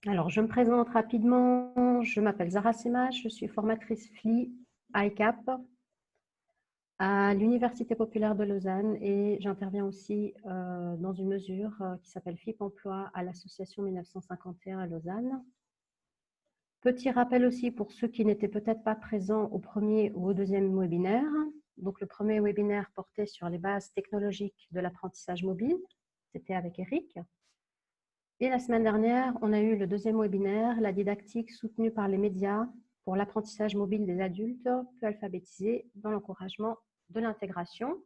Alors, je me présente rapidement. Je m'appelle Zara Semache, je suis formatrice FLI ICAP à l'Université populaire de Lausanne et j'interviens aussi dans une mesure qui s'appelle FIP Emploi à l'association 1951 à Lausanne. Petit rappel aussi pour ceux qui n'étaient peut-être pas présents au premier ou au deuxième webinaire. Donc, le premier webinaire portait sur les bases technologiques de l'apprentissage mobile. C'était avec Eric. Et la semaine dernière, on a eu le deuxième webinaire, la didactique soutenue par les médias pour l'apprentissage mobile des adultes peu alphabétisés dans l'encouragement de l'intégration.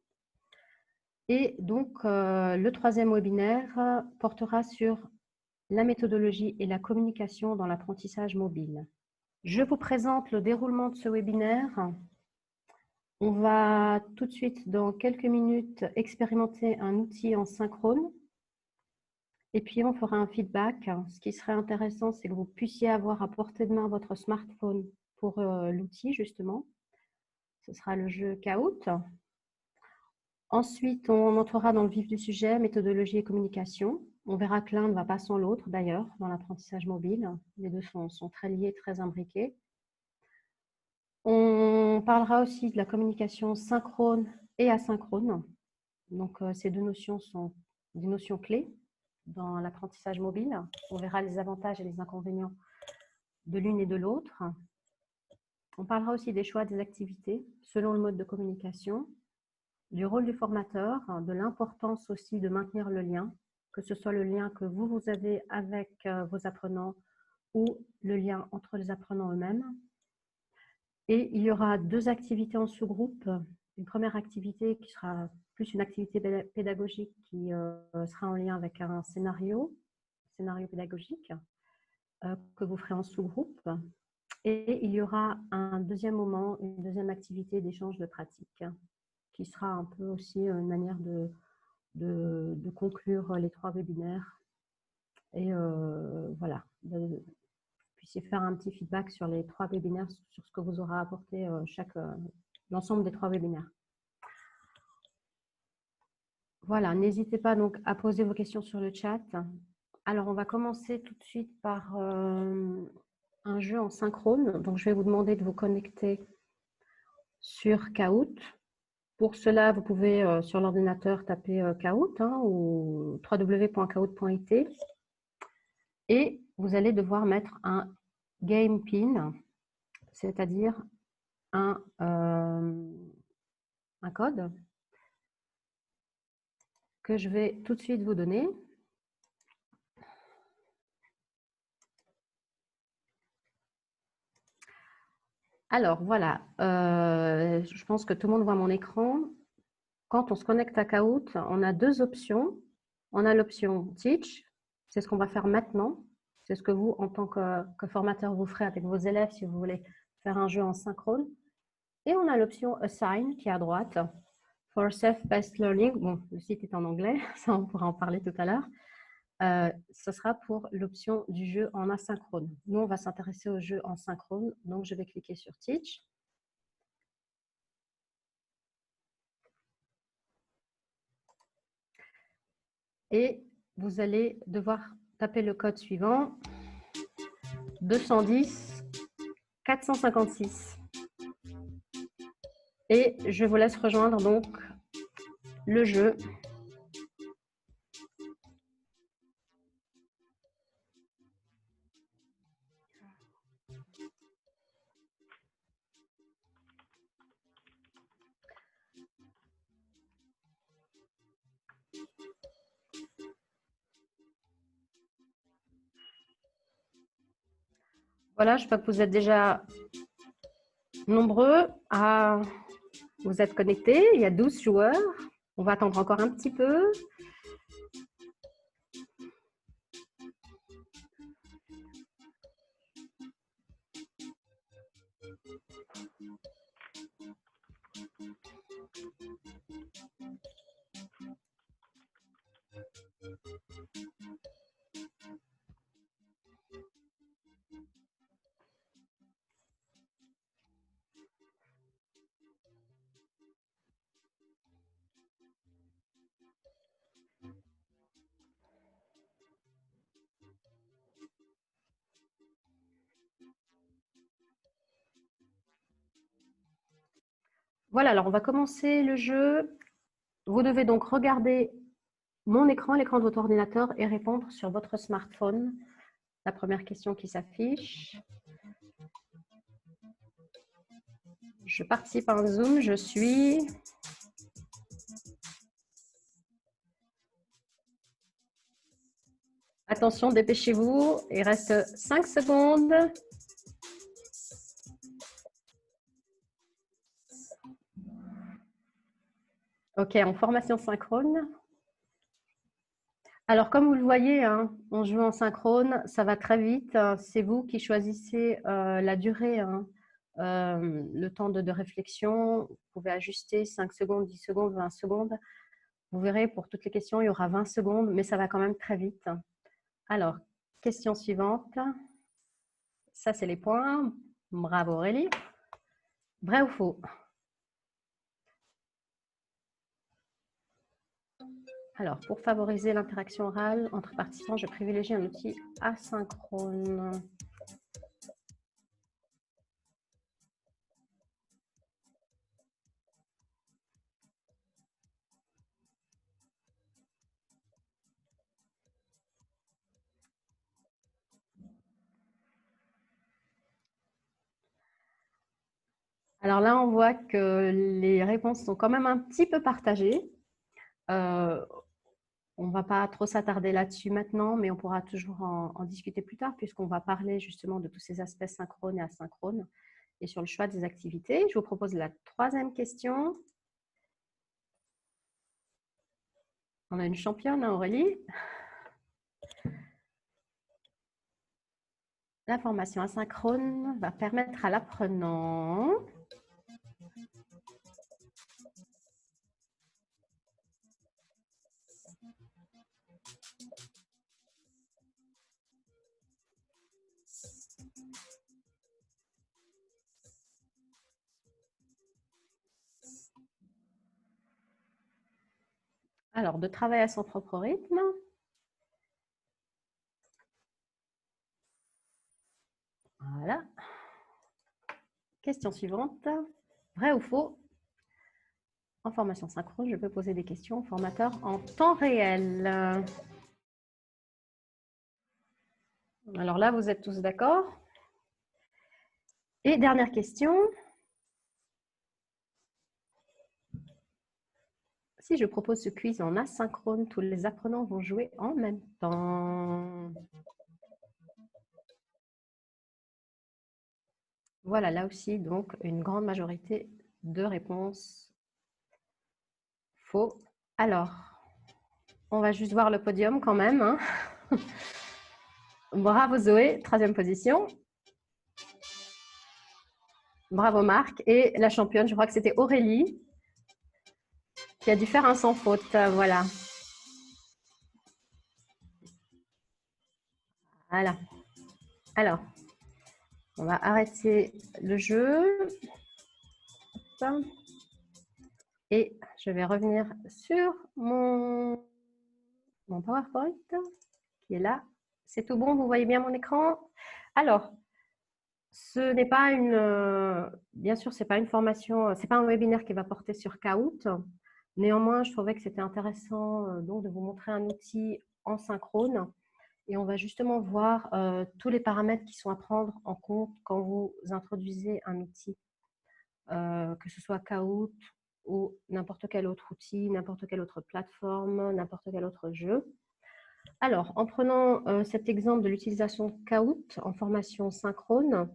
Et donc, le troisième webinaire portera sur la méthodologie et la communication dans l'apprentissage mobile. Je vous présente le déroulement de ce webinaire. On va tout de suite, dans quelques minutes, expérimenter un outil en synchrone. Et puis, on fera un feedback. Ce qui serait intéressant, c'est que vous puissiez avoir à portée de main votre smartphone pour l'outil, justement. Ce sera le jeu Kahoot. Ensuite, on entrera dans le vif du sujet, méthodologie et communication. On verra que l'un ne va pas sans l'autre, d'ailleurs, dans l'apprentissage mobile. Les deux sont très liés, très imbriqués. On parlera aussi de la communication synchrone et asynchrone. Donc, ces deux notions sont des notions clés dans l'apprentissage mobile. On verra les avantages et les inconvénients de l'une et de l'autre. On parlera aussi des choix des activités selon le mode de communication, du rôle du formateur, de l'importance aussi de maintenir le lien, que ce soit le lien que vous avez avec vos apprenants ou le lien entre les apprenants eux-mêmes. Et il y aura deux activités en sous-groupe. Une première activité qui sera plus une activité pédagogique qui sera en lien avec un scénario pédagogique que vous ferez en sous-groupe. Et il y aura un deuxième moment, une deuxième activité d'échange de pratiques qui sera un peu aussi une manière de conclure les trois webinaires. Et voilà, vous puissiez faire un petit feedback sur les trois webinaires, sur ce que vous aura apporté l'ensemble des trois webinaires. Voilà, n'hésitez pas donc à poser vos questions sur le chat. Alors, on va commencer tout de suite par un jeu en synchrone. Donc, je vais vous demander de vous connecter sur Kahoot. Pour cela, vous pouvez sur l'ordinateur taper Kahoot ou www.kahoot.it et vous allez devoir mettre un game pin, c'est-à-dire un code que je vais tout de suite vous donner. Alors voilà, je pense que tout le monde voit mon écran. Quand on se connecte à Kahoot, on a deux options. On a l'option Teach, c'est ce qu'on va faire maintenant. C'est ce que vous, en tant que formateur, vous ferez avec vos élèves si vous voulez faire un jeu en synchrone. Et on a l'option Assign qui est à droite. For Self-Paced Learning, bon, le site est en anglais, ça on pourra en parler tout à l'heure. Ce sera pour l'option du jeu en asynchrone. Nous, on va s'intéresser au jeu en synchrone, donc je vais cliquer sur Teach. Et vous allez devoir taper le code suivant, 210 456. Et je vous laisse rejoindre donc le jeu. Voilà, je vois que vous êtes déjà nombreux à vous être connectés. Il y a 12 joueurs. On va attendre encore un petit peu. Voilà, alors on va commencer le jeu. Vous devez donc regarder mon écran, l'écran de votre ordinateur et répondre sur votre smartphone. La première question qui s'affiche. Je participe à un Zoom, je suis... Attention, dépêchez-vous, il reste 5 secondes. Ok, en formation synchrone. Alors, comme vous le voyez, hein, on joue en synchrone, ça va très vite. C'est vous qui choisissez la durée, hein, le temps de réflexion. Vous pouvez ajuster 5 secondes, 10 secondes, 20 secondes. Vous verrez, pour toutes les questions, il y aura 20 secondes, mais ça va quand même très vite. Alors, question suivante. Ça, c'est les points. Bravo Aurélie. Vrai ou faux? Alors, pour favoriser l'interaction orale entre participants, je privilégie un outil asynchrone. Alors là, on voit que les réponses sont quand même un petit peu partagées. On ne va pas trop s'attarder là-dessus maintenant, mais on pourra toujours en discuter plus tard, puisqu'on va parler justement de tous ces aspects synchrones et asynchrones et sur le choix des activités. Je vous propose la troisième question. On a une championne, hein, Aurélie. La formation asynchrone va permettre à l'apprenant alors de travailler à son propre rythme. Voilà. Question suivante. Vrai ou faux? En formation synchrone, je peux poser des questions au formateur en temps réel. Alors là, vous êtes tous d'accord? Et dernière question. Si je propose ce quiz en asynchrone, tous les apprenants vont jouer en même temps. Voilà, là aussi, donc, une grande majorité de réponses faux. Alors, on va juste voir le podium quand même, hein. Bravo Zoé, 3e position. Bravo Marc. Et la championne, je crois que c'était Aurélie, qui a dû faire un sans faute. Voilà. Voilà. Alors, on va arrêter le jeu. Et je vais revenir sur mon PowerPoint qui est là. C'est tout bon, vous voyez bien mon écran? Alors, ce n'est pas bien sûr, c'est pas une formation, c'est pas un webinaire qui va porter sur Kahoot. Néanmoins, je trouvais que c'était intéressant donc de vous montrer un outil en synchrone. Et on va justement voir tous les paramètres qui sont à prendre en compte quand vous introduisez un outil, que ce soit Kahoot ou n'importe quel autre outil, n'importe quelle autre plateforme, n'importe quel autre jeu. Alors, en prenant cet exemple de l'utilisation de Kahoot en formation synchrone,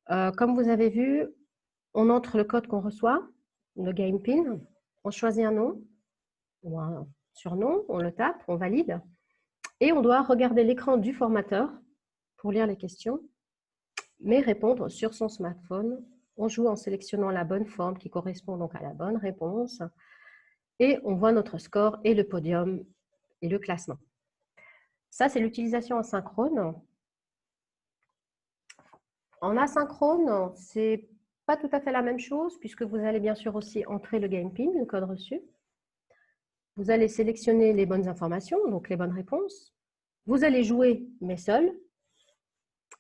comme vous avez vu, on entre le code qu'on reçoit, le game pin, on choisit un nom ou un surnom, on le tape, on valide, et on doit regarder l'écran du formateur pour lire les questions, mais répondre sur son smartphone. On joue en sélectionnant la bonne forme qui correspond donc à la bonne réponse, et on voit notre score et le podium et le classement. Ça, c'est l'utilisation en synchrone. En asynchrone, c'est pas tout à fait la même chose puisque vous allez bien sûr aussi entrer le game pin, le code reçu. Vous allez sélectionner les bonnes informations, donc les bonnes réponses. Vous allez jouer, mais seul.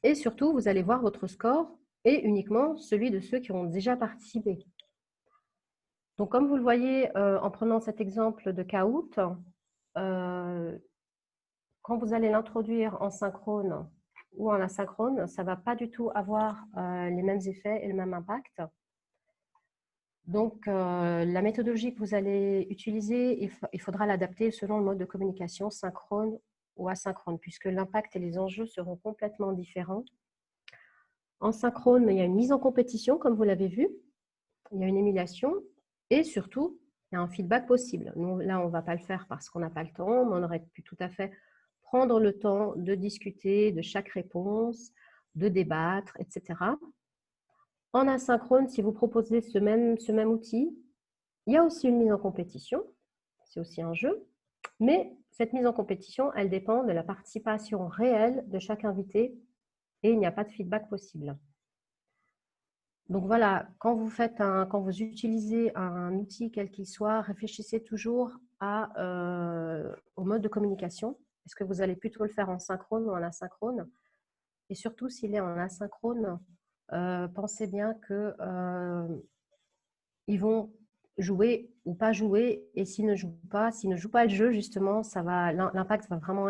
Et surtout, vous allez voir votre score et uniquement celui de ceux qui ont déjà participé. Donc, comme vous le voyez, en prenant cet exemple de Kahoot, quand vous allez l'introduire en synchrone ou en asynchrone, ça ne va pas du tout avoir les mêmes effets et le même impact. Donc, la méthodologie que vous allez utiliser, il faudra l'adapter selon le mode de communication synchrone ou asynchrone, puisque l'impact et les enjeux seront complètement différents. En synchrone, il y a une mise en compétition, comme vous l'avez vu, il y a une émulation et surtout, il y a un feedback possible. Nous, là, on ne va pas le faire parce qu'on n'a pas le temps, mais on aurait pu tout à fait prendre le temps de discuter de chaque réponse, de débattre, etc. En asynchrone, si vous proposez ce même outil, il y a aussi une mise en compétition, c'est aussi un jeu, mais cette mise en compétition, elle dépend de la participation réelle de chaque invité et il n'y a pas de feedback possible. Donc voilà, quand vous utilisez un outil quel qu'il soit, réfléchissez toujours au mode de communication. Est-ce que vous allez plutôt le faire en synchrone ou en asynchrone? Et surtout, s'il est en asynchrone, pensez bien qu'ils vont jouer ou pas jouer. Et s'ils ne jouent pas le jeu, justement, l'impact va vraiment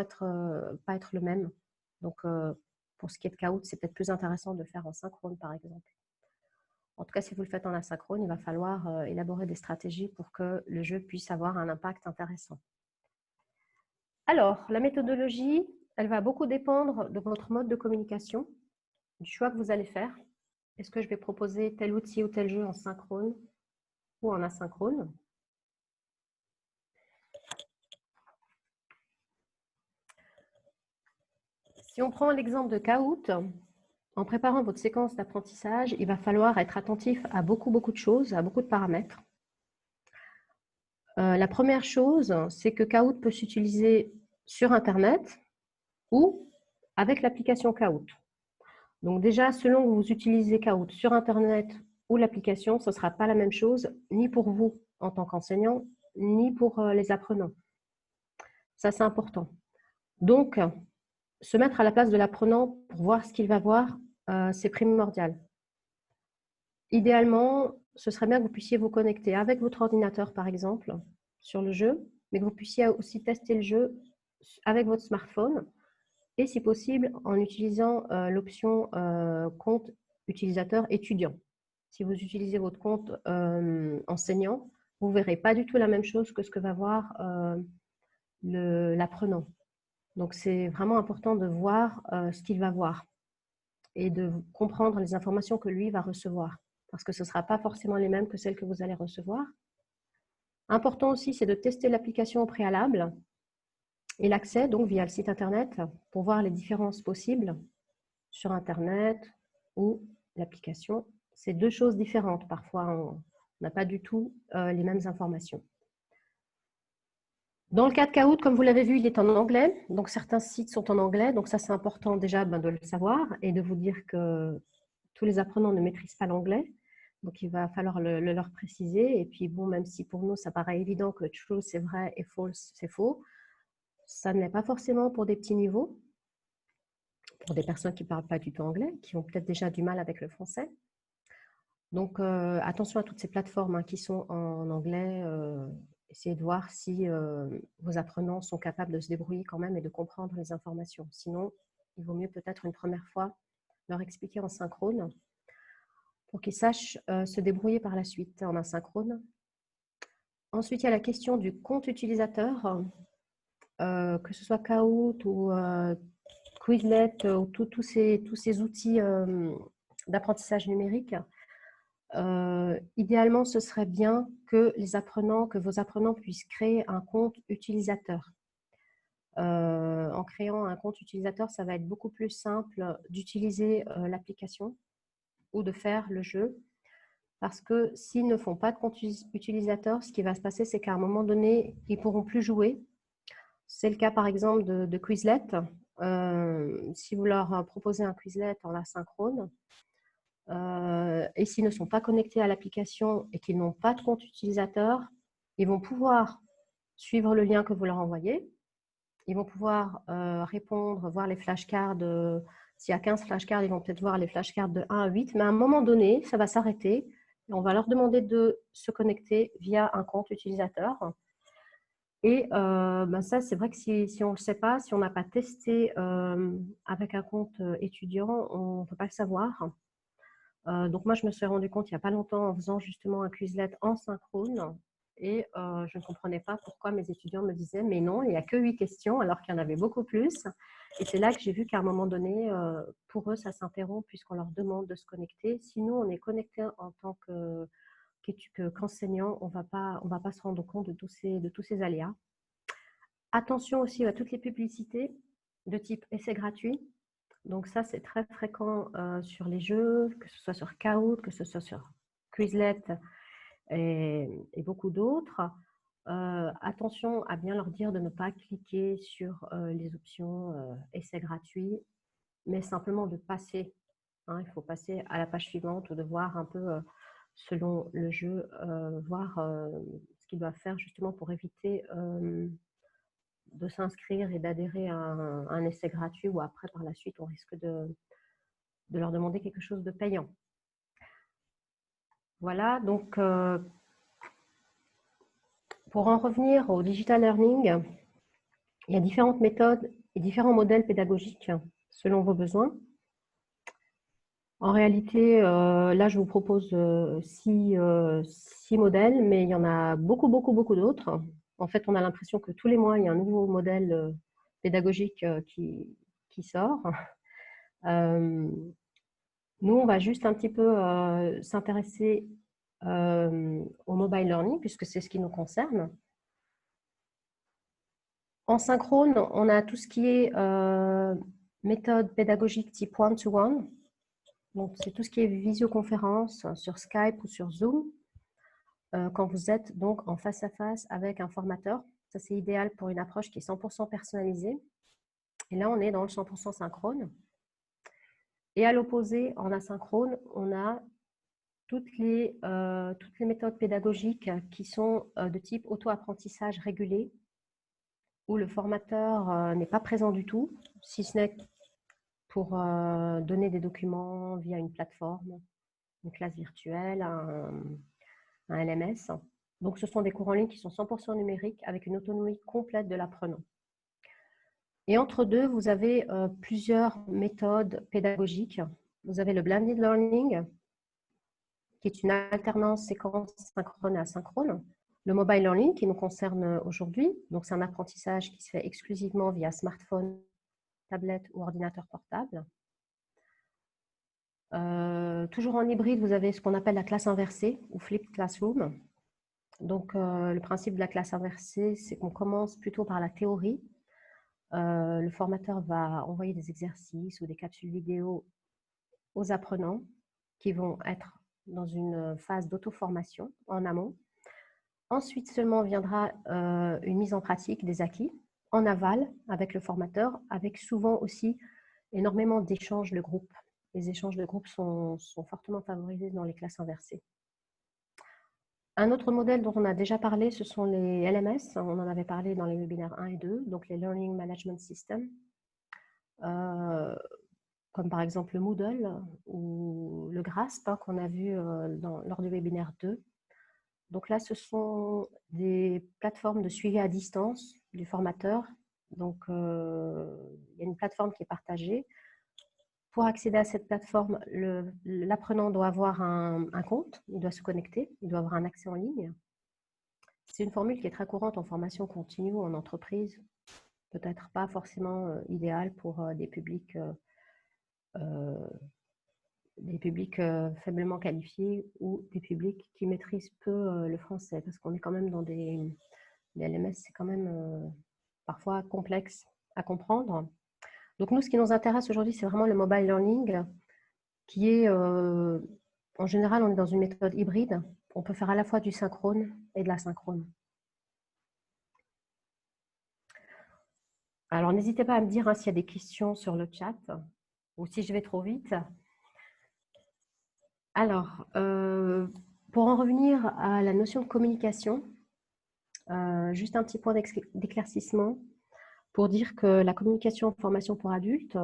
pas être le même. Donc, pour ce qui est de Kahoot, c'est peut-être plus intéressant de le faire en synchrone, par exemple. En tout cas, si vous le faites en asynchrone, il va falloir élaborer des stratégies pour que le jeu puisse avoir un impact intéressant. Alors, la méthodologie, elle va beaucoup dépendre de votre mode de communication, du choix que vous allez faire. Est-ce que je vais proposer tel outil ou tel jeu en synchrone ou en asynchrone? Si on prend l'exemple de Kahoot, en préparant votre séquence d'apprentissage, il va falloir être attentif à beaucoup de choses, à beaucoup de paramètres. La première chose, c'est que Kahoot peut s'utiliser sur Internet ou avec l'application Kahoot. Donc déjà, selon que vous utilisez Kahoot sur Internet ou l'application, ce ne sera pas la même chose, ni pour vous en tant qu'enseignant, ni pour les apprenants. Ça, c'est important. Donc, se mettre à la place de l'apprenant pour voir ce qu'il va voir, c'est primordial. Idéalement, ce serait bien que vous puissiez vous connecter avec votre ordinateur, par exemple, sur le jeu, mais que vous puissiez aussi tester le jeu avec votre smartphone et, si possible, en utilisant l'option compte utilisateur étudiant. Si vous utilisez votre compte enseignant, vous ne verrez pas du tout la même chose que ce que va voir l'apprenant. Donc, c'est vraiment important de voir ce qu'il va voir et de comprendre les informations que lui va recevoir, parce que ce ne sera pas forcément les mêmes que celles que vous allez recevoir. Important aussi, c'est de tester l'application au préalable et l'accès, donc via le site Internet, pour voir les différences possibles sur Internet ou l'application. C'est deux choses différentes. Parfois, on n'a pas du tout les mêmes informations. Dans le cas de Kahoot, comme vous l'avez vu, il est en anglais. Donc, certains sites sont en anglais. Donc, ça, c'est important déjà de le savoir et de vous dire que tous les apprenants ne maîtrisent pas l'anglais. Donc, il va falloir le leur préciser. Et puis, bon, même si pour nous, ça paraît évident que true, c'est vrai et false, c'est faux, ça ne l'est pas forcément pour des petits niveaux, pour des personnes qui ne parlent pas du tout anglais, qui ont peut-être déjà du mal avec le français. Donc, attention à toutes ces plateformes qui sont en anglais. Essayez de voir si vos apprenants sont capables de se débrouiller quand même et de comprendre les informations. Sinon, il vaut mieux peut-être une première fois leur expliquer en synchrone pour qu'ils sachent se débrouiller par la suite en asynchrone. Ensuite, il y a la question du compte utilisateur, que ce soit Kahoot ou Quizlet ou tous ces outils d'apprentissage numérique. Idéalement, ce serait bien que vos apprenants puissent créer un compte utilisateur. En créant un compte utilisateur, ça va être beaucoup plus simple d'utiliser l'application ou de faire le jeu. Parce que s'ils ne font pas de compte utilisateur, ce qui va se passer, c'est qu'à un moment donné, ils ne pourront plus jouer. C'est le cas, par exemple, de Quizlet. Si vous leur proposez un Quizlet en asynchrone, et s'ils ne sont pas connectés à l'application et qu'ils n'ont pas de compte utilisateur, ils vont pouvoir suivre le lien que vous leur envoyez. Ils vont pouvoir répondre, voir les flashcards. S'il y a 15 flashcards, ils vont peut-être voir les flashcards de 1 à 8. Mais à un moment donné, ça va s'arrêter On va leur demander de se connecter via un compte utilisateur. Et ça, c'est vrai que si on ne le sait pas, si on n'a pas testé avec un compte étudiant, on ne peut pas le savoir. Donc moi, je me suis rendu compte il n'y a pas longtemps en faisant justement un Quizlet en synchrone et je ne comprenais pas pourquoi mes étudiants me disaient « mais non, il n'y a que 8 questions » alors qu'il y en avait beaucoup plus. Et c'est là que j'ai vu qu'à un moment donné, pour eux, ça s'interrompt puisqu'on leur demande de se connecter. Si nous, on est connecté en tant qu'enseignant, on va pas se rendre compte de tous ces aléas. Attention aussi à toutes les publicités de type essai gratuit. Donc ça, c'est très fréquent sur les jeux, que ce soit sur Kahoot, que ce soit sur Quizlet et beaucoup d'autres. Attention à bien leur dire de ne pas cliquer sur les options essai gratuit, mais simplement de passer. Hein, il faut passer à la page suivante ou de voir un peu, selon le jeu, voir ce qu'ils doivent faire justement pour éviter de s'inscrire et d'adhérer à un essai gratuit ou après, par la suite, on risque de leur demander quelque chose de payant. Voilà, donc pour en revenir au digital learning, il y a différentes méthodes et différents modèles pédagogiques selon vos besoins. En réalité, là, je vous propose 6 modèles, mais il y en a beaucoup, beaucoup, beaucoup d'autres. En fait, on a l'impression que tous les mois, il y a un nouveau modèle pédagogique qui sort. Nous, on va juste un petit peu s'intéresser au mobile learning, puisque c'est ce qui nous concerne. En synchrone, on a tout ce qui est méthode pédagogique type one-to-one. Donc, c'est tout ce qui est visioconférence sur Skype ou sur Zoom. Quand vous êtes donc en face-à-face avec un formateur, ça c'est idéal pour une approche qui est 100% personnalisée. Et là, on est dans le 100% synchrone. Et à l'opposé, en asynchrone, on a toutes les méthodes pédagogiques qui sont de type auto-apprentissage régulé, où le formateur n'est pas présent du tout, si ce n'est pour donner des documents via une plateforme, une classe virtuelle, un LMS. Donc, ce sont des cours en ligne qui sont 100% numériques avec une autonomie complète de l'apprenant. Et entre deux, vous avez plusieurs méthodes pédagogiques. Vous avez le blended learning, qui est une alternance séquence synchrone et asynchrone. Le mobile learning, qui nous concerne aujourd'hui, donc c'est un apprentissage qui se fait exclusivement via smartphone, tablette ou ordinateur portable. Toujours en hybride, vous avez ce qu'on appelle la classe inversée ou flipped classroom. Donc, le principe de la classe inversée, c'est qu'on commence plutôt par la théorie. Le formateur va envoyer des exercices ou des capsules vidéo aux apprenants qui vont être dans une phase d'auto-formation en amont. Ensuite seulement viendra une mise en pratique des acquis en aval avec le formateur, avec souvent aussi énormément d'échanges de groupe. Les échanges de groupe sont fortement favorisés dans les classes inversées. Un autre modèle dont on a déjà parlé, ce sont les LMS. On en avait parlé dans les webinaires 1 et 2, donc les Learning Management Systems, comme par exemple le Moodle ou le GRASP qu'on a vu lors du webinaire 2. Donc là, ce sont des plateformes de suivi à distance du formateur. Donc, il y a une plateforme qui est partagée. Pour accéder à cette plateforme, l'apprenant doit avoir un compte, il doit se connecter, il doit avoir un accès en ligne. C'est une formule qui est très courante en formation continue, en entreprise, peut-être pas forcément idéale pour des publics faiblement qualifiés ou des publics qui maîtrisent peu le français, parce qu'on est quand même dans des LMS, c'est quand même parfois complexe à comprendre. Donc nous, ce qui nous intéresse aujourd'hui, c'est vraiment le mobile learning, qui est, en général, on est dans une méthode hybride. On peut faire à la fois du synchrone et de l'asynchrone. Alors, n'hésitez pas à me dire s'il y a des questions sur le chat ou si je vais trop vite. Alors, pour en revenir à la notion de communication, juste un petit point d'éclaircissement pour dire que la communication en formation pour adultes,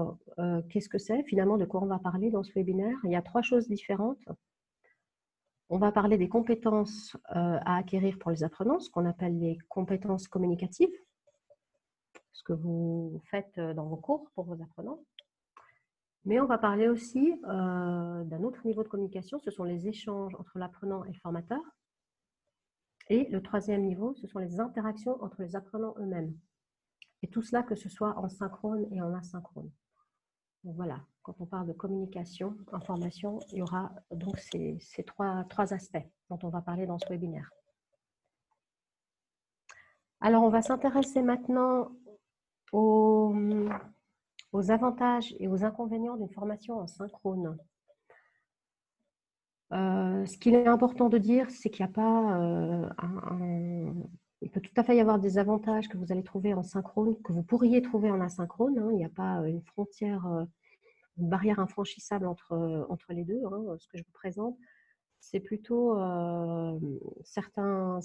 qu'est-ce que c'est finalement, de quoi on va parler dans ce webinaire? Il y a 3 choses différentes. On va parler des compétences à acquérir pour les apprenants, ce qu'on appelle les compétences communicatives, ce que vous faites dans vos cours pour vos apprenants. Mais on va parler aussi d'un autre niveau de communication, ce sont les échanges entre l'apprenant et le formateur. Et le troisième niveau, ce sont les interactions entre les apprenants eux-mêmes. Et tout cela, que ce soit en synchrone et en asynchrone. Donc voilà, quand on parle de communication, information, il y aura donc ces trois aspects dont on va parler dans ce webinaire. Alors, on va s'intéresser maintenant aux avantages et aux inconvénients d'une formation en synchrone. Ce qu'il est important de dire, c'est qu'il n'y a pas il peut tout à fait y avoir des avantages que vous allez trouver en synchrone, que vous pourriez trouver en asynchrone. Hein. Il n'y a pas une frontière, une barrière infranchissable entre les deux. Hein. Ce que je vous présente, c'est plutôt certains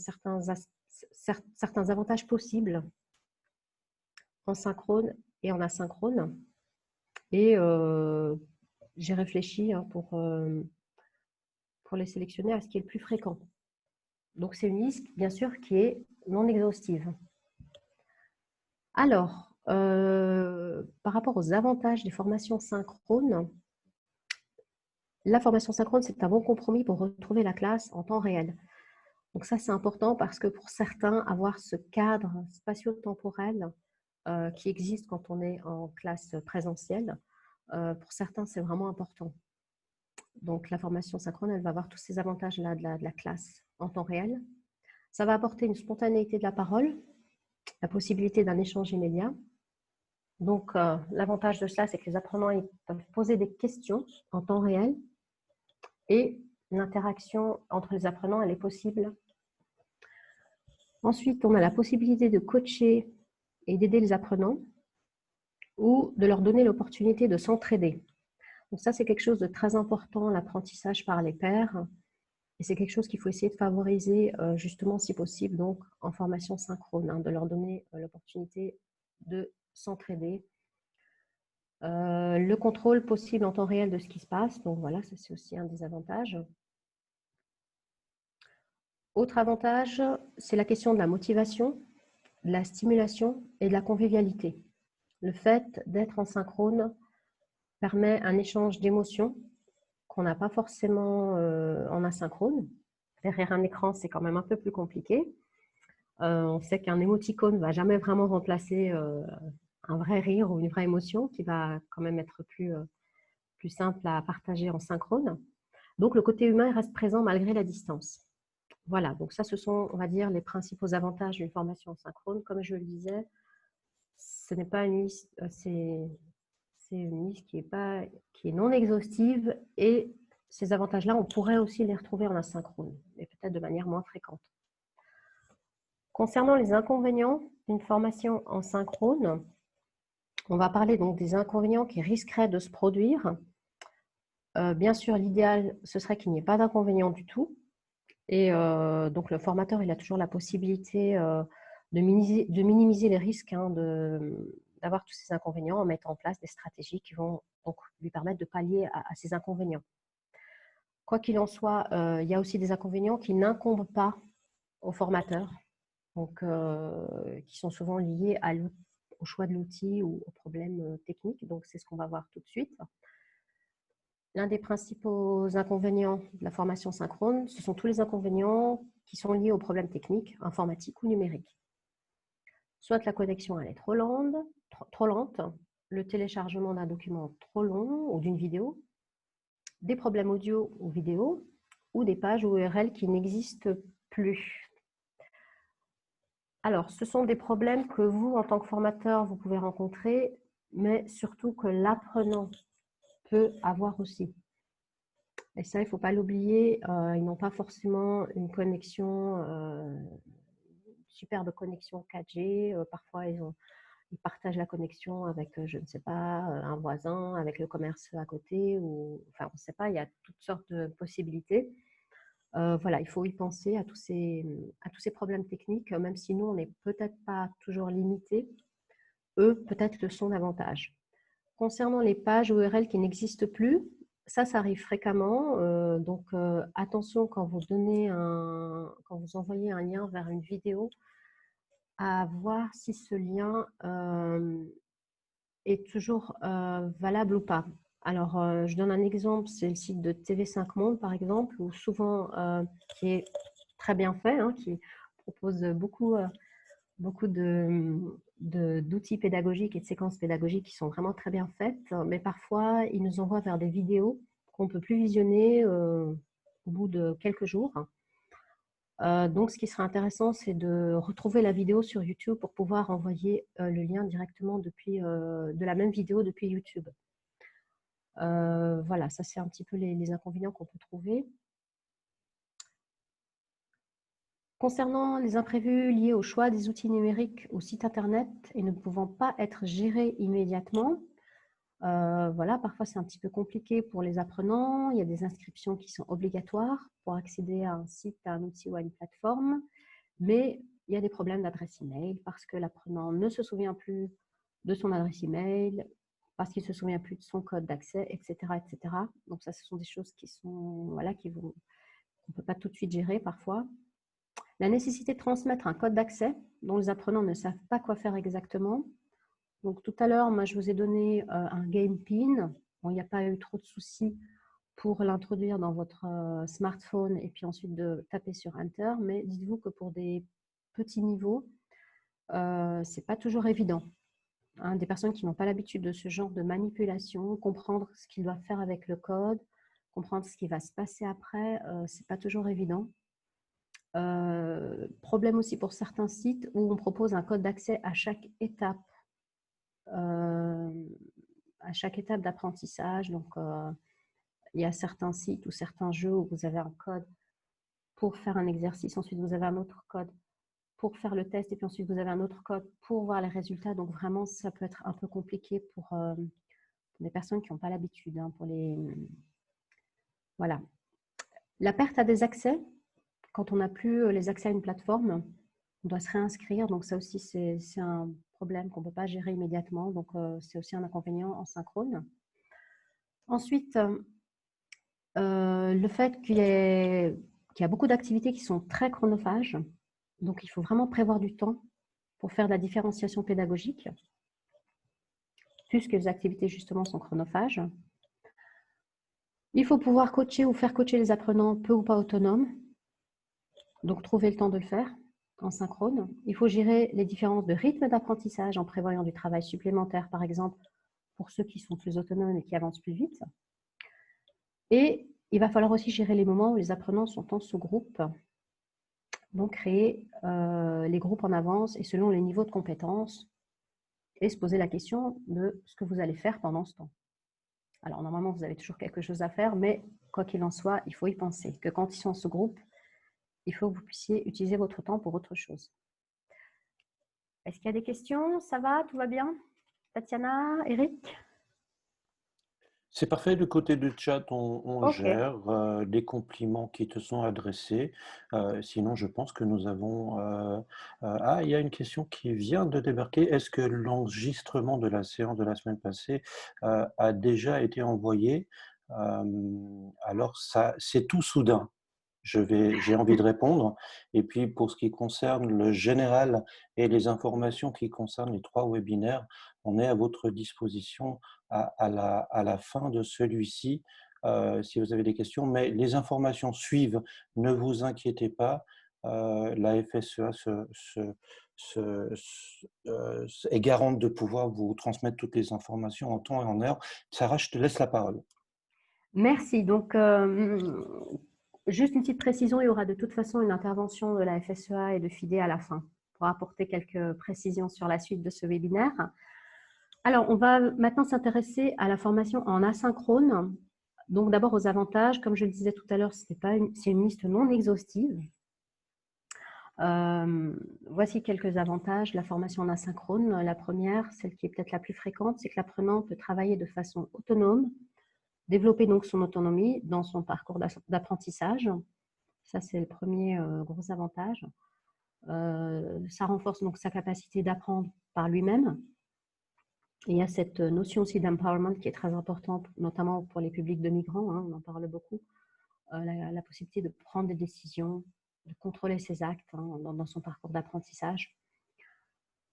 avantages possibles en synchrone et en asynchrone. Et j'ai réfléchi pour les sélectionner à ce qui est le plus fréquent. Donc, c'est une liste, bien sûr, qui est non exhaustive. Alors, par rapport aux avantages des formations synchrones, la formation synchrone, c'est un bon compromis pour retrouver la classe en temps réel. Donc ça, c'est important parce que pour certains, avoir ce cadre spatio-temporel qui existe quand on est en classe présentielle, pour certains, c'est vraiment important. Donc la formation synchrone, elle va avoir tous ces avantages-là de la classe en temps réel. Ça va apporter une spontanéité de la parole, la possibilité d'un échange immédiat. Donc l'avantage de cela, c'est que les apprenants ils peuvent poser des questions en temps réel et l'interaction entre les apprenants, elle est possible. Ensuite, on a la possibilité de coacher et d'aider les apprenants ou de leur donner l'opportunité de s'entraider. Donc ça, c'est quelque chose de très important, l'apprentissage par les pairs. Et c'est quelque chose qu'il faut essayer de favoriser justement, si possible, donc en formation synchrone, hein, de leur donner l'opportunité de s'entraider. Le contrôle possible en temps réel de ce qui se passe. Donc voilà, ça c'est aussi un des avantages. Autre avantage, c'est la question de la motivation, de la stimulation et de la convivialité. Le fait d'être en synchrone permet un échange d'émotions qu'on n'a pas forcément en asynchrone. Derrière un écran, c'est quand même un peu plus compliqué. On sait qu'un émoticône ne va jamais vraiment remplacer un vrai rire ou une vraie émotion qui va quand même être plus simple à partager en synchrone. Donc, le côté humain reste présent malgré la distance. Voilà, donc ça, ce sont, on va dire, les principaux avantages d'une formation en synchrone. Comme je le disais, ce n'est pas une liste, c'est une liste qui est non exhaustive et ces avantages-là, on pourrait aussi les retrouver en asynchrone, mais peut-être de manière moins fréquente. Concernant les inconvénients d'une formation en synchrone, on va parler donc des inconvénients qui risqueraient de se produire. Bien sûr, l'idéal, ce serait qu'il n'y ait pas d'inconvénients du tout. Et donc, le formateur, il a toujours la possibilité de minimiser les risques hein, d'avoir tous ces inconvénients en mettant en place des stratégies qui vont donc lui permettre de pallier à ces inconvénients. Quoi qu'il en soit, il y a aussi des inconvénients qui n'incombent pas au formateur, donc qui sont souvent liés au choix de l'outil ou aux problèmes techniques. Donc, c'est ce qu'on va voir tout de suite. L'un des principaux inconvénients de la formation synchrone, ce sont tous les inconvénients qui sont liés aux problèmes techniques, informatiques ou numériques. Soit la connexion elle est trop lente, le téléchargement d'un document trop long ou d'une vidéo, des problèmes audio ou vidéo, ou des pages ou URL qui n'existent plus. Alors, ce sont des problèmes que vous, en tant que formateur, vous pouvez rencontrer, mais surtout que l'apprenant peut avoir aussi. Et ça, il ne faut pas l'oublier, ils n'ont pas forcément une connexion, superbe connexion 4G. Parfois, ils partagent la connexion avec, je ne sais pas, un voisin, avec le commerce à côté, ou enfin, on ne sait pas, il y a toutes sortes de possibilités. Voilà, il faut y penser à tous ces problèmes techniques, même si nous, on n'est peut-être pas toujours limités, eux, peut-être le sont davantage. Concernant les pages URL qui n'existent plus, Ça arrive fréquemment. Donc, attention quand vous quand vous envoyez un lien vers une vidéo, à voir si ce lien est toujours valable ou pas. Alors, je donne un exemple, c'est le site de TV5 Monde, par exemple, où souvent, qui est très bien fait, hein, qui propose beaucoup d'outils pédagogiques et de séquences pédagogiques qui sont vraiment très bien faites, mais parfois, ils nous envoient vers des vidéos qu'on ne peut plus visionner au bout de quelques jours. Donc, ce qui serait intéressant, c'est de retrouver la vidéo sur YouTube pour pouvoir envoyer le lien directement de la même vidéo depuis YouTube. Voilà, ça c'est un petit peu les inconvénients qu'on peut trouver. Concernant les imprévus liés au choix des outils numériques au site internet et ne pouvant pas être gérés immédiatement, voilà, parfois c'est un petit peu compliqué pour les apprenants. Il y a des inscriptions qui sont obligatoires pour accéder à un site, à un outil ou à une plateforme, mais il y a des problèmes d'adresse email parce que l'apprenant ne se souvient plus de son adresse email, parce qu'il ne se souvient plus de son code d'accès, etc., etc. Donc ça, ce sont des choses qui sont, voilà, qu'on ne peut pas tout de suite gérer parfois. La nécessité de transmettre un code d'accès dont les apprenants ne savent pas quoi faire exactement. Donc tout à l'heure, moi je vous ai donné un game pin. Bon, il n'y a pas eu trop de soucis pour l'introduire dans votre smartphone et puis ensuite de taper sur Enter, mais dites-vous que pour des petits niveaux, c'est pas toujours évident. Hein, des personnes qui n'ont pas l'habitude de ce genre de manipulation, comprendre ce qu'ils doivent faire avec le code, comprendre ce qui va se passer après, c'est pas toujours évident. Problème aussi pour certains sites où on propose un code d'accès à chaque étape d'apprentissage. Donc, il y a certains sites ou certains jeux où vous avez un code pour faire un exercice, ensuite vous avez un autre code pour faire le test et puis ensuite vous avez un autre code pour voir les résultats. Donc, vraiment, ça peut être un peu compliqué pour des personnes qui n'ont pas l'habitude. Hein, voilà. La perte à des accès, quand on n'a plus les accès à une plateforme, on doit se réinscrire. Donc, ça aussi, c'est un problème qu'on ne peut pas gérer immédiatement. Donc, c'est aussi un inconvénient en synchrone. Ensuite, le fait qu'il y a beaucoup d'activités qui sont très chronophages. Donc, il faut vraiment prévoir du temps pour faire de la différenciation pédagogique, puisque les activités, justement, sont chronophages. Il faut pouvoir coacher ou faire coacher les apprenants peu ou pas autonomes. Donc, trouver le temps de le faire en synchrone. Il faut gérer les différences de rythme d'apprentissage en prévoyant du travail supplémentaire, par exemple, pour ceux qui sont plus autonomes et qui avancent plus vite. Et il va falloir aussi gérer les moments où les apprenants sont en sous-groupe. Donc, créer les groupes en avance et selon les niveaux de compétences et se poser la question de ce que vous allez faire pendant ce temps. Alors, normalement, vous avez toujours quelque chose à faire, mais quoi qu'il en soit, il faut y penser, que quand ils sont en sous-groupe, il faut que vous puissiez utiliser votre temps pour autre chose. Est-ce qu'il y a des questions? Ça va? Tout va bien? Tatiana, Eric? C'est parfait, du côté du chat, on Ok. gère les compliments qui te sont adressés. Sinon, je pense que nous avons... il y a une question qui vient de débarquer. Est-ce que l'enregistrement de la séance de la semaine passée a déjà été envoyé? Alors, ça, c'est tout soudain. J'ai envie de répondre. Et puis, pour ce qui concerne le général et les informations qui concernent les 3 webinaires, on est à votre disposition à la fin de celui-ci, si vous avez des questions. Mais les informations suivent, ne vous inquiétez pas. La FSEA est garante de pouvoir vous transmettre toutes les informations en temps et en heure. Sarah, je te laisse la parole. Merci. Donc, juste une petite précision, il y aura de toute façon une intervention de la FSEA et de FIDE à la fin pour apporter quelques précisions sur la suite de ce webinaire. Alors, on va maintenant s'intéresser à la formation en asynchrone. Donc, d'abord aux avantages. Comme je le disais tout à l'heure, c'est une liste non exhaustive. Voici quelques avantages de la formation en asynchrone. La première, celle qui est peut-être la plus fréquente, c'est que l'apprenant peut travailler de façon autonome, développer donc son autonomie dans son parcours d'apprentissage. Ça, c'est le premier gros avantage. Ça renforce donc sa capacité d'apprendre par lui-même. Et il y a cette notion aussi d'empowerment qui est très importante, notamment pour les publics de migrants, hein, on en parle beaucoup, la possibilité de prendre des décisions, de contrôler ses actes hein, dans son parcours d'apprentissage.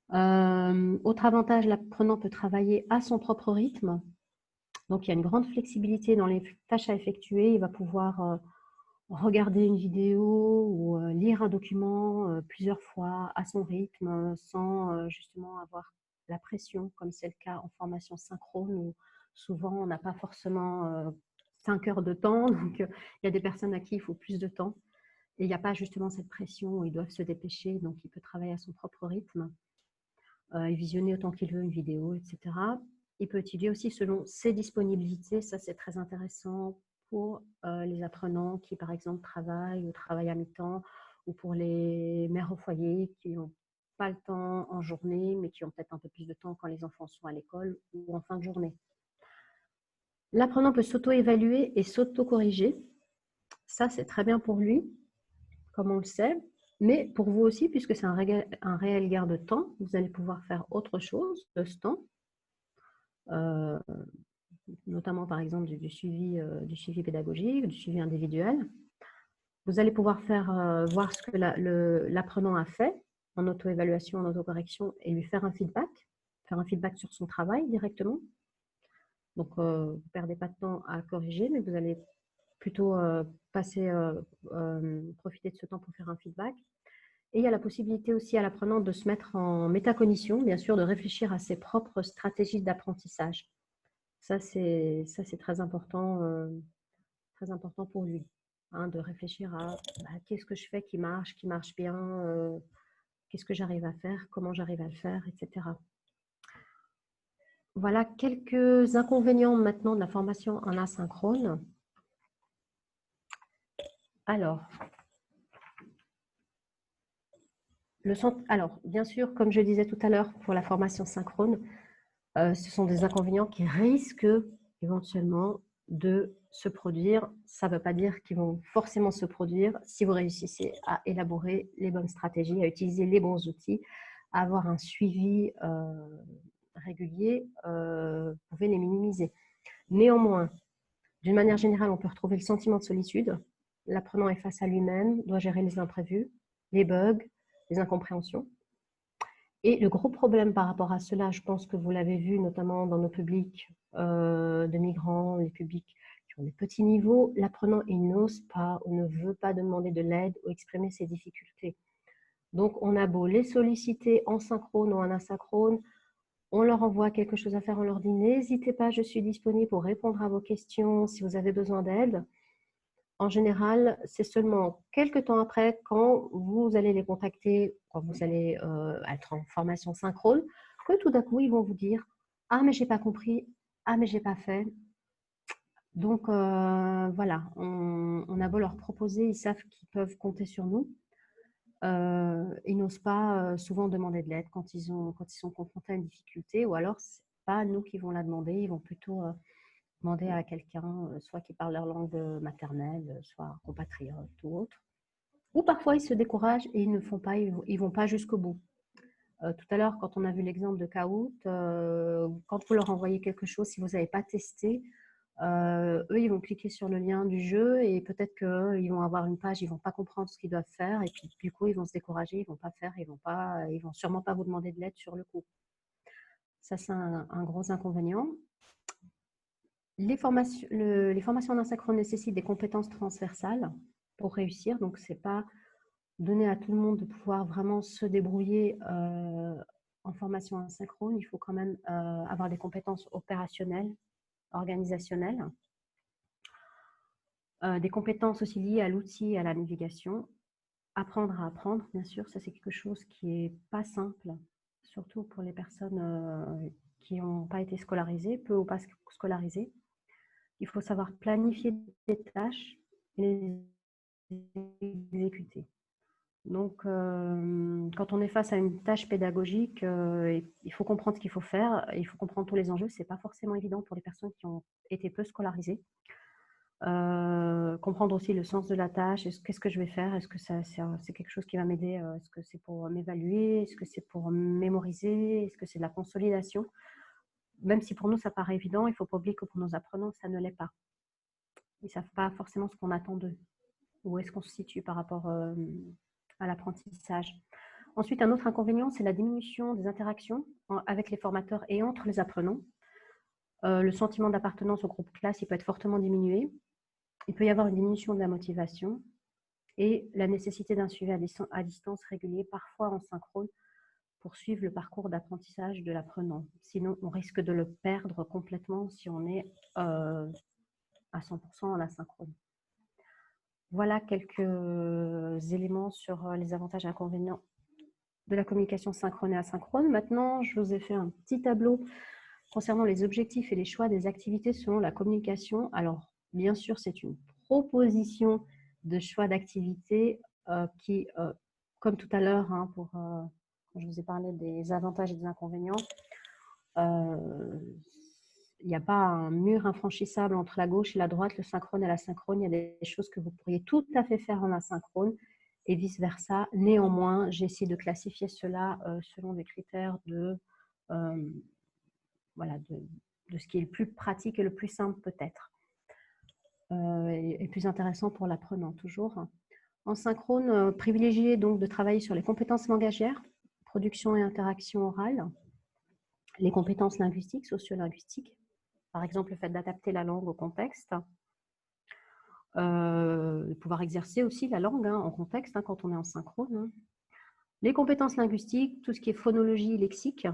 Autre avantage, l'apprenant peut travailler à son propre rythme. Donc, il y a une grande flexibilité dans les tâches à effectuer. Il va pouvoir regarder une vidéo ou lire un document plusieurs fois à son rythme sans justement avoir la pression, comme c'est le cas en formation synchrone où souvent on n'a pas forcément 5 heures de temps. Donc, il y a des personnes à qui il faut plus de temps. Et il n'y a pas justement cette pression où ils doivent se dépêcher. Donc, il peut travailler à son propre rythme et visionner autant qu'il veut une vidéo, etc. Il peut étudier aussi selon ses disponibilités. Ça, c'est très intéressant pour les apprenants qui, par exemple, travaillent ou travaillent à mi-temps, ou pour les mères au foyer qui n'ont pas le temps en journée, mais qui ont peut-être un peu plus de temps quand les enfants sont à l'école ou en fin de journée. L'apprenant peut s'auto-évaluer et s'auto-corriger. Ça, c'est très bien pour lui, comme on le sait, mais pour vous aussi, puisque c'est un réel gain de temps, vous allez pouvoir faire autre chose de ce temps, notamment par exemple du suivi pédagogique, du suivi individuel. Vous allez pouvoir voir ce que l'apprenant a fait en auto-évaluation, en auto-correction et lui faire un feedback sur son travail directement. Donc, vous ne perdez pas de temps à corriger, mais vous allez plutôt profiter de ce temps pour faire un feedback. Et il y a la possibilité aussi à l'apprenant de se mettre en métacognition, bien sûr, de réfléchir à ses propres stratégies d'apprentissage. Ça, c'est très important pour lui, hein, de réfléchir à qu'est-ce que je fais qui marche bien, qu'est-ce que j'arrive à faire, comment j'arrive à le faire, etc. Voilà quelques inconvénients maintenant de la formation en asynchrone. Alors, bien sûr, comme je disais tout à l'heure, pour la formation synchrone, ce sont des inconvénients qui risquent éventuellement de se produire. Ça ne veut pas dire qu'ils vont forcément se produire si vous réussissez à élaborer les bonnes stratégies, à utiliser les bons outils, à avoir un suivi régulier, vous pouvez les minimiser. Néanmoins, d'une manière générale, on peut retrouver le sentiment de solitude. L'apprenant est face à lui-même, doit gérer les imprévus, les bugs, les incompréhensions. Et le gros problème par rapport à cela, je pense que vous l'avez vu notamment dans nos publics de migrants, les publics qui ont des petits niveaux, l'apprenant, il n'ose pas ou ne veut pas demander de l'aide ou exprimer ses difficultés. Donc, on a beau les solliciter en synchrone ou en asynchrone, on leur envoie quelque chose à faire, on leur dit « N'hésitez pas, je suis disponible pour répondre à vos questions si vous avez besoin d'aide ». En général, c'est seulement quelques temps après, quand vous allez les contacter, quand vous allez être en formation synchrone, que tout d'un coup, ils vont vous dire « Ah, mais j'ai pas compris. Ah, mais j'ai pas fait. » Donc, voilà, on a beau leur proposer, ils savent qu'ils peuvent compter sur nous. Ils n'osent pas souvent demander de l'aide quand ils sont confrontés à une difficulté, ou alors, ce n'est pas nous qui vont la demander, ils vont plutôt demander à quelqu'un, soit qui parle leur langue maternelle, soit un compatriote ou autre. Ou parfois, ils se découragent et ils ne font pas, ils vont pas jusqu'au bout. Tout à l'heure, quand on a vu l'exemple de Kahoot, quand vous leur envoyez quelque chose, si vous n'avez pas testé, eux, ils vont cliquer sur le lien du jeu et peut-être qu'ils vont avoir une page, ils ne vont pas comprendre ce qu'ils doivent faire et puis du coup, ils vont se décourager, ils ne vont pas faire, ils vont sûrement pas vous demander de l'aide sur le coup. Ça, c'est un gros inconvénient. Les formations en asynchrone nécessitent des compétences transversales pour réussir. Donc, ce n'est pas donné à tout le monde de pouvoir vraiment se débrouiller en formation asynchrone. Il faut quand même avoir des compétences opérationnelles, organisationnelles, des compétences aussi liées à l'outil et à la navigation. Apprendre à apprendre, bien sûr, ça c'est quelque chose qui n'est pas simple, surtout pour les personnes qui n'ont pas été scolarisées, peu ou pas scolarisées. Il faut savoir planifier des tâches et les exécuter. Donc, quand on est face à une tâche pédagogique, il faut comprendre ce qu'il faut faire, il faut comprendre tous les enjeux. Ce n'est pas forcément évident pour les personnes qui ont été peu scolarisées. Comprendre aussi le sens de la tâche, qu'est-ce que je vais faire, est-ce que c'est quelque chose qui va m'aider, est-ce que c'est pour m'évaluer, est-ce que c'est pour mémoriser, est-ce que c'est de la consolidation. même si pour nous, ça paraît évident, il ne faut pas oublier que pour nos apprenants, ça ne l'est pas. Ils ne savent pas forcément ce qu'on attend d'eux, où est-ce qu'on se situe par rapport à l'apprentissage. Ensuite, un autre inconvénient, c'est la diminution des interactions avec les formateurs et entre les apprenants. Le sentiment d'appartenance au groupe classe, il peut être fortement diminué. Il peut y avoir une diminution de la motivation et la nécessité d'un suivi à distance régulier, parfois en synchrone, pour suivre le parcours d'apprentissage de l'apprenant. Sinon, on risque de le perdre complètement si on est à 100% en asynchrone. Voilà quelques éléments sur les avantages et inconvénients de la communication synchrone et asynchrone. Maintenant, je vous ai fait un petit tableau concernant les objectifs et les choix des activités selon la communication. Alors, bien sûr, c'est une proposition de choix d'activité qui, comme tout à l'heure, quand je vous ai parlé des avantages et des inconvénients, il n'y a pas un mur infranchissable entre la gauche et la droite, le synchrone et l'asynchrone. Il y a des choses que vous pourriez tout à fait faire en asynchrone et vice-versa. Néanmoins, j'ai essayé de classifier cela selon des critères de ce qui est le plus pratique et le plus simple peut-être, et plus intéressant pour l'apprenant toujours. En synchrone, privilégier donc de travailler sur les compétences langagières, production et interaction orale, les compétences linguistiques, sociolinguistiques, par exemple le fait d'adapter la langue au contexte, pouvoir exercer aussi la langue en contexte quand on est en synchrone. Les compétences linguistiques, tout ce qui est phonologie, lexique,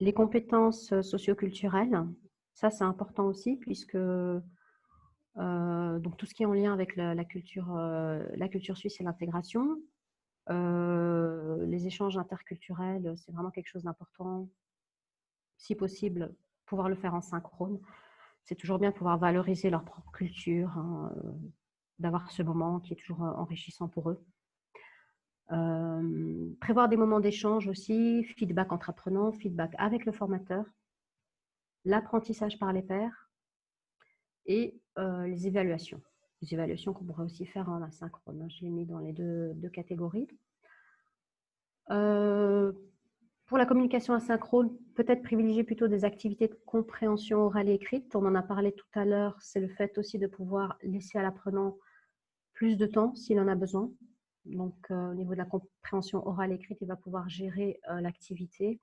les compétences socioculturelles, ça c'est important aussi puisque donc tout ce qui est en lien avec la culture suisse et l'intégration, les échanges interculturels, c'est vraiment quelque chose d'important. Si possible, pouvoir le faire en synchrone. C'est toujours bien de pouvoir valoriser leur propre culture, d'avoir ce moment qui est toujours enrichissant pour eux. Prévoir des moments d'échange aussi, feedback entre apprenants, feedback avec le formateur, l'apprentissage par les pairs et les évaluations. Les évaluations qu'on pourrait aussi faire en asynchrone. Je l'ai mis dans les deux catégories. Pour la communication asynchrone, peut-être privilégier plutôt des activités de compréhension orale et écrite. On en a parlé tout à l'heure, c'est le fait aussi de pouvoir laisser à l'apprenant plus de temps s'il en a besoin. Donc, au niveau de la compréhension orale et écrite, il va pouvoir gérer l'activité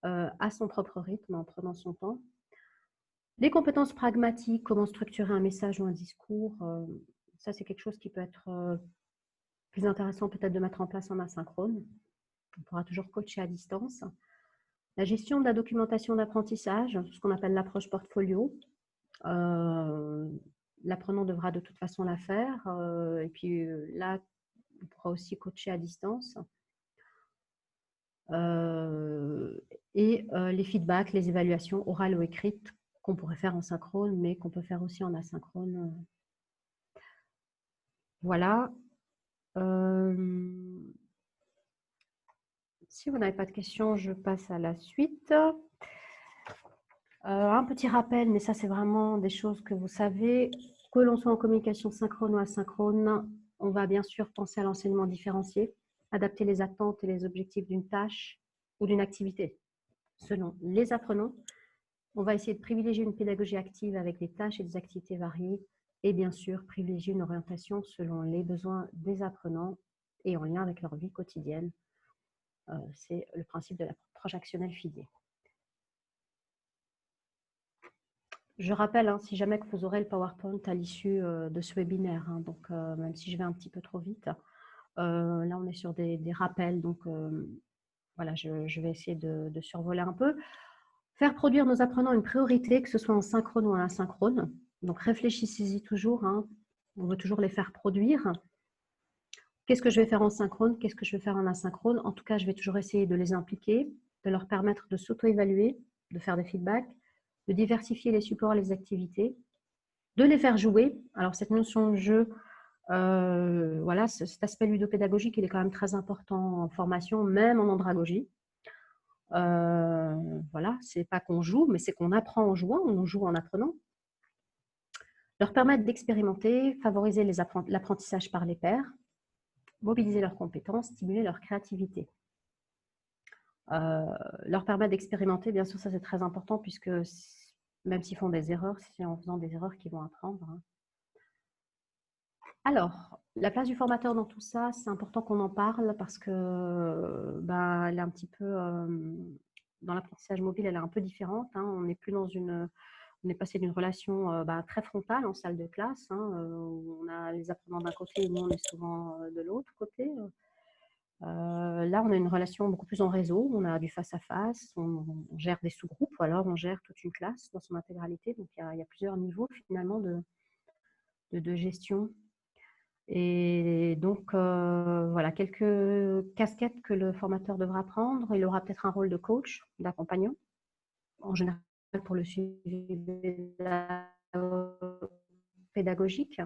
à son propre rythme, en prenant son temps. Les compétences pragmatiques, comment structurer un message ou un discours, ça c'est quelque chose qui peut être plus intéressant peut-être de mettre en place en asynchrone. On pourra toujours coacher à distance. La gestion de la documentation d'apprentissage, ce qu'on appelle l'approche portfolio. L'apprenant devra de toute façon la faire. Et puis là, on pourra aussi coacher à distance. Les feedbacks, les évaluations orales ou écrites qu'on pourrait faire en synchrone, mais qu'on peut faire aussi en asynchrone. Voilà. Si vous n'avez pas de questions, je passe à la suite. Un petit rappel, mais ça c'est vraiment des choses que vous savez, que l'on soit en communication synchrone ou asynchrone, on va bien sûr penser à l'enseignement différencié, adapter les attentes et les objectifs d'une tâche ou d'une activité selon les apprenants. On va essayer de privilégier une pédagogie active avec des tâches et des activités variées et bien sûr privilégier une orientation selon les besoins des apprenants et en lien avec leur vie quotidienne. C'est le principe de l'approche actionnelle FIDE. Je rappelle, si jamais que vous aurez le PowerPoint à l'issue de ce webinaire, donc même si je vais un petit peu trop vite, là on est sur des rappels, donc voilà, je vais essayer de survoler un peu. Faire produire nos apprenants une priorité, que ce soit en synchrone ou en asynchrone. Donc réfléchissez-y toujours, on veut toujours les faire produire. Qu'est-ce que je vais faire en synchrone? Qu'est-ce que je vais faire en asynchrone? En tout cas, je vais toujours essayer de les impliquer, de leur permettre de s'auto-évaluer, de faire des feedbacks, de diversifier les supports et les activités, de les faire jouer. Alors, cette notion de jeu, voilà, cet aspect ludopédagogique, il est quand même très important en formation, même en andragogie. Voilà, c'est pas qu'on joue, mais c'est qu'on apprend en jouant, on joue en apprenant. Leur permettre d'expérimenter, favoriser l'apprentissage par les pairs, mobiliser leurs compétences, stimuler leur créativité. leur permettre d'expérimenter. Bien sûr, ça c'est très important puisque même s'ils font des erreurs, c'est en faisant des erreurs qu'ils vont apprendre. Alors, la place du formateur dans tout ça, c'est important qu'on en parle parce que elle est un petit peu, dans l'apprentissage mobile, elle est un peu différente. On n'est plus on est passé d'une relation très frontale en salle de classe, où on a les apprenants d'un côté et nous on est souvent de l'autre côté. Là, on a une relation beaucoup plus en réseau, on a du face-à-face, on gère des sous-groupes, ou alors on gère toute une classe dans son intégralité. Donc, il y a plusieurs niveaux finalement de gestion. Et donc, voilà, quelques casquettes que le formateur devra prendre. Il aura peut-être un rôle de coach, d'accompagnant, en général pour le suivi pédagogique.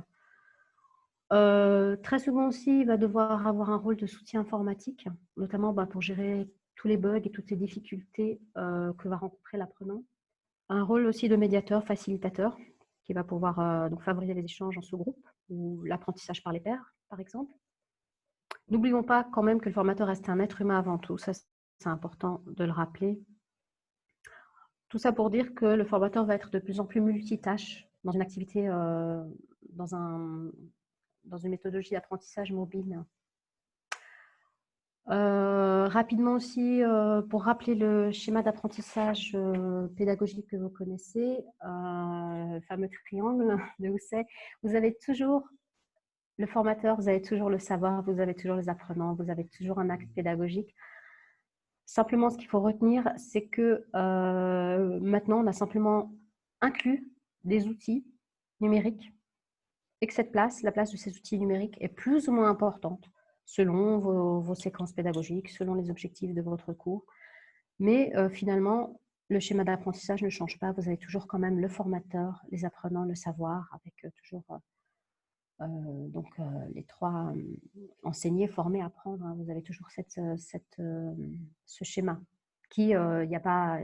Très souvent aussi, il va devoir avoir un rôle de soutien informatique, notamment pour gérer tous les bugs et toutes les difficultés que va rencontrer l'apprenant. Un rôle aussi de médiateur, facilitateur, qui va pouvoir donc favoriser les échanges en sous-groupe ou l'apprentissage par les pairs, par exemple. N'oublions pas quand même que le formateur reste un être humain avant tout. Ça, c'est important de le rappeler. Tout ça pour dire que le formateur va être de plus en plus multitâche dans une activité, dans une méthodologie d'apprentissage mobile. Rapidement aussi, pour rappeler le schéma d'apprentissage pédagogique que vous connaissez, le fameux triangle de Housset, vous avez toujours le formateur, vous avez toujours le savoir, vous avez toujours les apprenants, vous avez toujours un acte pédagogique. Simplement, ce qu'il faut retenir, c'est que maintenant, on a simplement inclus des outils numériques et que la place de ces outils numériques est plus ou moins importante selon vos séquences pédagogiques, selon les objectifs de votre cours. Mais finalement, le schéma d'apprentissage ne change pas. Vous avez toujours quand même le formateur, les apprenants, le savoir, avec toujours les trois enseignés, formés, apprendre. Vous avez toujours ce schéma qui, il y a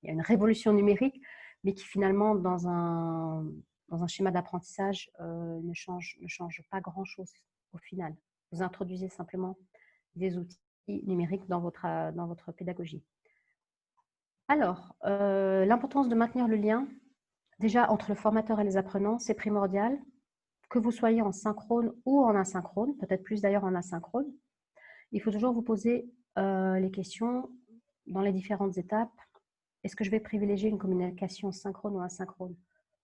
une révolution numérique, mais qui finalement, dans un schéma d'apprentissage, ne change pas grand-chose au final. Vous introduisez simplement des outils numériques dans votre pédagogie. Alors, l'importance de maintenir le lien, déjà entre le formateur et les apprenants, c'est primordial, que vous soyez en synchrone ou en asynchrone, peut-être plus d'ailleurs en asynchrone. Il faut toujours vous poser les questions dans les différentes étapes. Est-ce que je vais privilégier une communication synchrone ou asynchrone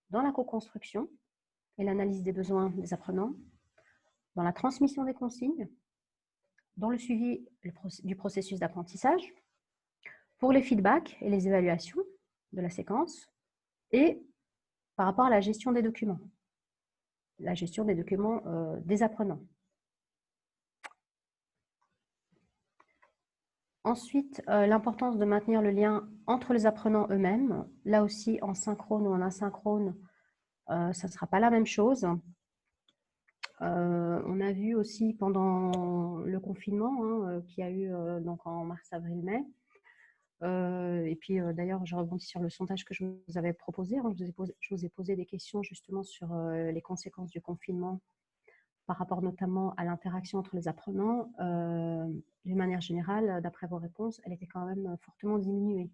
dans la co-construction et l'analyse des besoins des apprenants, dans la transmission des consignes, dans le suivi du processus d'apprentissage, pour les feedbacks et les évaluations de la séquence, et par rapport à la gestion des documents, des apprenants. Ensuite, l'importance de maintenir le lien entre les apprenants eux-mêmes. Là aussi, en synchrone ou en asynchrone, ça ne sera pas la même chose. On a vu aussi pendant le confinement qu'il y a eu donc en mars, avril, mai. Et puis d'ailleurs, je rebondis sur le sondage que je vous avais proposé. Je vous ai posé des questions justement sur les conséquences du confinement par rapport notamment à l'interaction entre les apprenants. D'une manière générale, d'après vos réponses, elle était quand même fortement diminuée.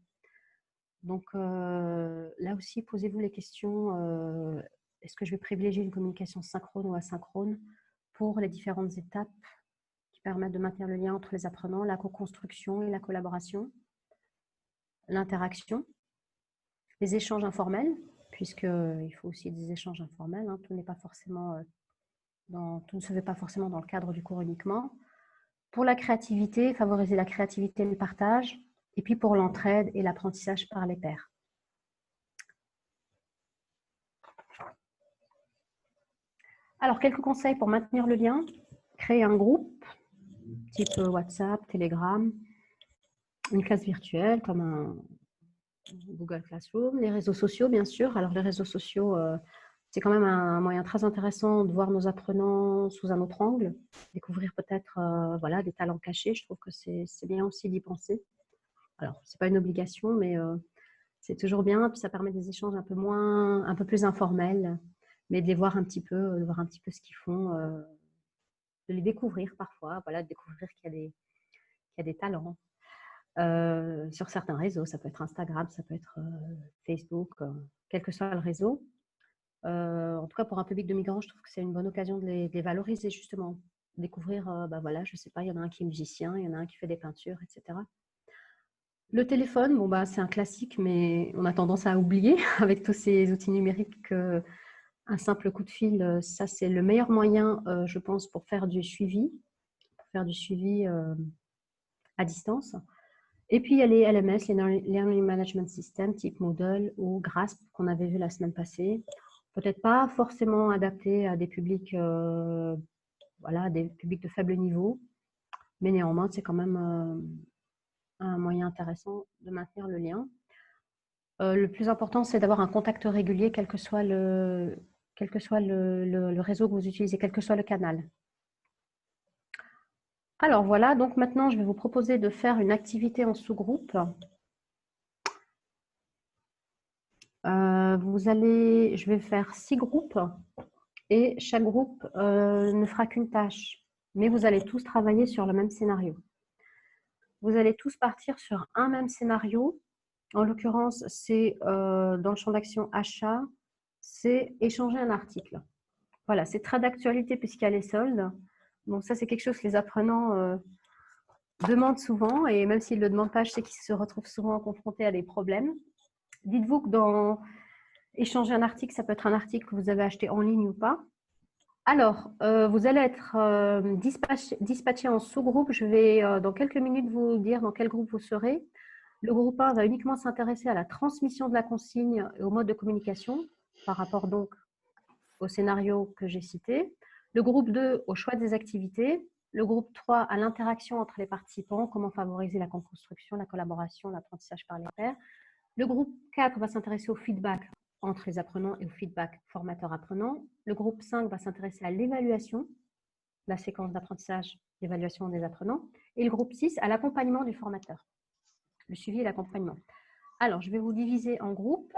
Donc là aussi, posez-vous les questions, est-ce que je vais privilégier une communication synchrone ou asynchrone pour les différentes étapes qui permettent de maintenir le lien entre les apprenants, la co-construction et la collaboration, l'interaction, les échanges informels, puisqu'il faut aussi des échanges informels, tout n'est pas forcément... tout ne se fait pas forcément dans le cadre du cours uniquement. Pour la créativité, favoriser la créativité et le partage. Et puis pour l'entraide et l'apprentissage par les pairs. Alors, quelques conseils pour maintenir le lien. Créer un groupe, type WhatsApp, Telegram, une classe virtuelle comme un Google Classroom, les réseaux sociaux, bien sûr. Alors, les réseaux sociaux... c'est quand même un moyen très intéressant de voir nos apprenants sous un autre angle, découvrir peut-être des talents cachés. Je trouve que c'est bien aussi d'y penser. Alors, ce n'est pas une obligation, mais c'est toujours bien. Puis ça permet des échanges un peu plus informels, mais de les voir un petit peu, de voir un petit peu ce qu'ils font, de les découvrir parfois, de découvrir qu'il y a des talents. sur certains réseaux. Ça peut être Instagram, ça peut être Facebook, quel que soit le réseau. En tout cas, pour un public de migrants, je trouve que c'est une bonne occasion de les valoriser, justement. Découvrir, voilà, je sais pas, il y en a un qui est musicien, il y en a un qui fait des peintures, etc. Le téléphone, bon, c'est un classique, mais on a tendance à oublier avec tous ces outils numériques qu'un simple coup de fil, ça, c'est le meilleur moyen, je pense, pour faire du suivi à distance. Et puis, il y a les LMS, les Learning Management System, type Moodle ou GRASP, qu'on avait vu la semaine passée. Peut-être pas forcément adaptés à des publics, voilà, des publics de faible niveau, mais néanmoins, c'est quand même un moyen intéressant de maintenir le lien. Le plus important, c'est d'avoir un contact régulier, quel que soit le réseau que vous utilisez, quel que soit le canal. Alors voilà, donc maintenant, je vais vous proposer de faire une activité en sous-groupe. Je vais faire 6 groupes et chaque groupe ne fera qu'une tâche, mais vous allez tous travailler sur le même scénario. Vous allez tous partir sur un même scénario. En l'occurrence, c'est dans le champ d'action achat, c'est échanger un article. Voilà, c'est très d'actualité puisqu'il y a les soldes. Donc ça, c'est quelque chose que les apprenants demandent souvent, et même s'ils ne le demandent pas, je sais qu'ils se retrouvent souvent confrontés à des problèmes. Dites-vous que dans échanger un article, ça peut être un article que vous avez acheté en ligne ou pas. Alors, vous allez être dispatchés en sous-groupe. Je vais, dans quelques minutes, vous dire dans quel groupe vous serez. Le groupe 1 va uniquement s'intéresser à la transmission de la consigne et au mode de communication, par rapport donc au scénario que j'ai cité. Le groupe 2 au choix des activités. Le groupe 3 à l'interaction entre les participants, comment favoriser la co-construction, la collaboration, l'apprentissage par les pairs. Le groupe 4 va s'intéresser au feedback entre les apprenants et au feedback formateur-apprenant. Le groupe 5 va s'intéresser à l'évaluation, la séquence d'apprentissage, l'évaluation des apprenants. Et le groupe 6 à l'accompagnement du formateur, le suivi et l'accompagnement. Alors, je vais vous diviser en groupes.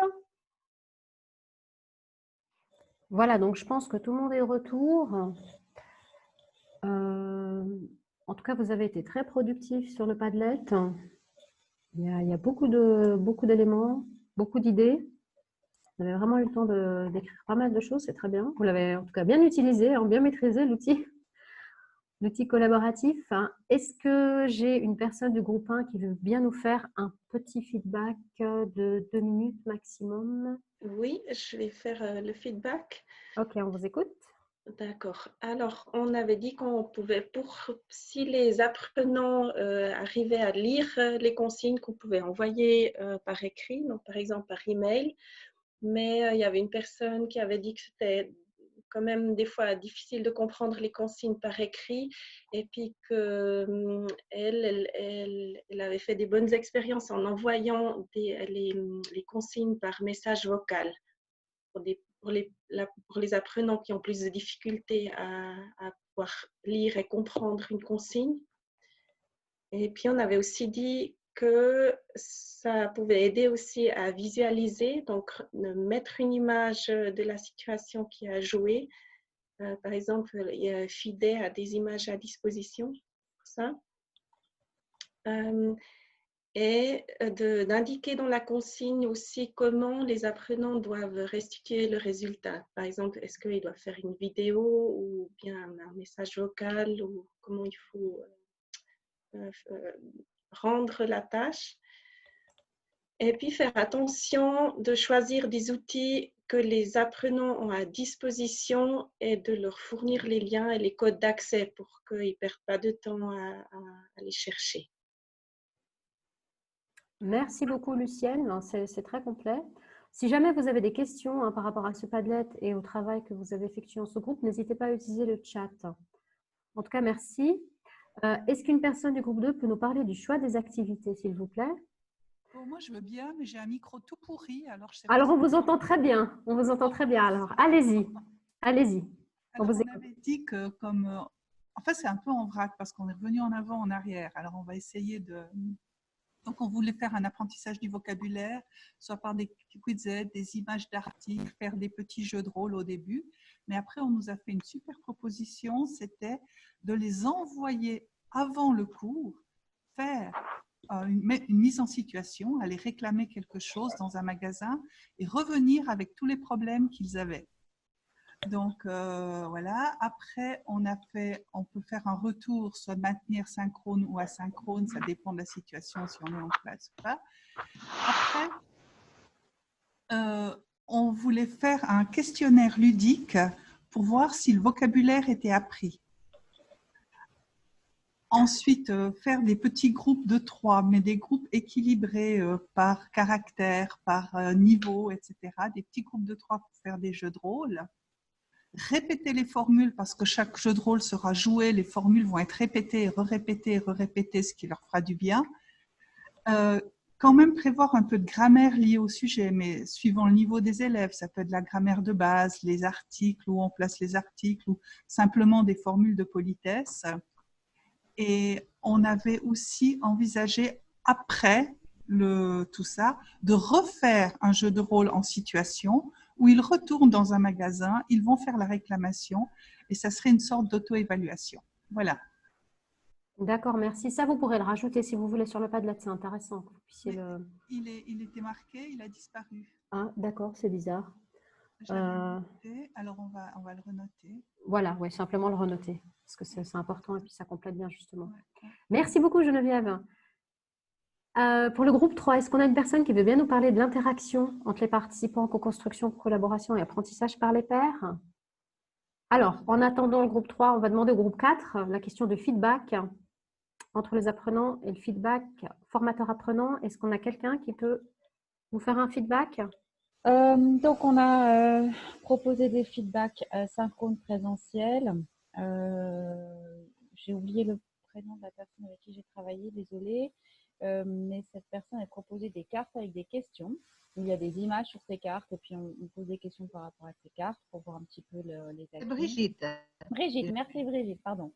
Voilà, donc je pense que tout le monde est de retour. En tout cas, vous avez été très productifs sur le Padlet. Il y a beaucoup d'éléments, beaucoup d'idées. Vous avez vraiment eu le temps d'écrire pas mal de choses, c'est très bien. Vous l'avez en tout cas bien utilisé, bien maîtrisé l'outil collaboratif. Est-ce que j'ai une personne du groupe 1 qui veut bien nous faire un petit feedback de 2 minutes maximum? Oui, je vais faire le feedback. Ok, on vous écoute. D'accord. Alors, on avait dit qu'on pouvait, si les apprenants arrivaient à lire les consignes, qu'on pouvait envoyer par écrit, donc par exemple par email, mais il y avait une personne qui avait dit que c'était quand même des fois difficile de comprendre les consignes par écrit, et puis qu'elle elle avait fait des bonnes expériences en envoyant les consignes par message vocal pour les apprenants qui ont plus de difficultés à pouvoir lire et comprendre une consigne. Et puis, on avait aussi dit que ça pouvait aider aussi à visualiser, donc mettre une image de la situation qui a joué. Par exemple, FIDE a des images à disposition pour ça. Et d'indiquer dans la consigne aussi comment les apprenants doivent restituer le résultat. Par exemple, est-ce qu'ils doivent faire une vidéo ou bien un message vocal, ou comment il faut rendre la tâche. Et puis faire attention de choisir des outils que les apprenants ont à disposition et de leur fournir les liens et les codes d'accès pour qu'ils ne perdent pas de temps à les chercher. Merci beaucoup, Lucienne. C'est très complet. Si jamais vous avez des questions par rapport à ce Padlet et au travail que vous avez effectué en ce groupe, n'hésitez pas à utiliser le chat. En tout cas, merci. Est-ce qu'une personne du groupe 2 peut nous parler du choix des activités, s'il vous plaît? Bon, moi, je veux bien, mais j'ai un micro tout pourri. Alors, on vous entend très bien. On vous entend très bien. Alors, allez-y. Allez-y. On avait dit que comme... en fait, c'est un peu en vrac parce qu'on est revenu en avant, en arrière. Alors, on va essayer de... Donc, on voulait faire un apprentissage du vocabulaire, soit par des quizzes, des images d'articles, faire des petits jeux de rôle au début. Mais après, on nous a fait une super proposition, c'était de les envoyer avant le cours, faire une mise en situation, aller réclamer quelque chose dans un magasin et revenir avec tous les problèmes qu'ils avaient. Donc, voilà. Après, on peut faire un retour, soit maintenir synchrone ou asynchrone, ça dépend de la situation, si on est en classe ou pas. Après, on voulait faire un questionnaire ludique pour voir si le vocabulaire était appris. Ensuite, faire des petits groupes de 3, mais des groupes équilibrés par caractère, par niveau, etc. Des petits groupes de 3 pour faire des jeux de rôle. Répéter les formules parce que chaque jeu de rôle sera joué, les formules vont être répétées, re-répétées, ce qui leur fera du bien. Quand même prévoir un peu de grammaire liée au sujet, mais suivant le niveau des élèves, ça peut être de la grammaire de base, les articles, où on place les articles, ou simplement des formules de politesse. Et on avait aussi envisagé, après tout ça, de refaire un jeu de rôle en situation où ils retournent dans un magasin, ils vont faire la réclamation et ça serait une sorte d'auto-évaluation. Voilà. D'accord, merci. Ça, vous pourrez le rajouter si vous voulez sur le Padlet, c'est intéressant que vous puissiez le… Il était marqué, il a disparu. Ah, d'accord, c'est bizarre. Je l'avais noté, alors on va le renoter. Voilà, ouais, simplement le renoter, parce que c'est important et puis ça complète bien justement. Ouais. Merci beaucoup Geneviève. Pour le groupe 3, est-ce qu'on a une personne qui veut bien nous parler de l'interaction entre les participants, co-construction, collaboration et apprentissage par les pairs? Alors, en attendant le groupe 3, on va demander au groupe 4 la question de feedback entre les apprenants et le feedback formateur-apprenant. Est-ce qu'on a quelqu'un qui peut vous faire un feedback? Donc, on a proposé des feedbacks synchrones présentiels. J'ai oublié le prénom de la personne avec qui j'ai travaillé, désolée. Mais cette personne a proposé des cartes avec des questions. Il y a des images sur ces cartes et puis on pose des questions par rapport à ces cartes pour voir un petit peu les actions. Brigitte. Brigitte, merci Brigitte, pardon.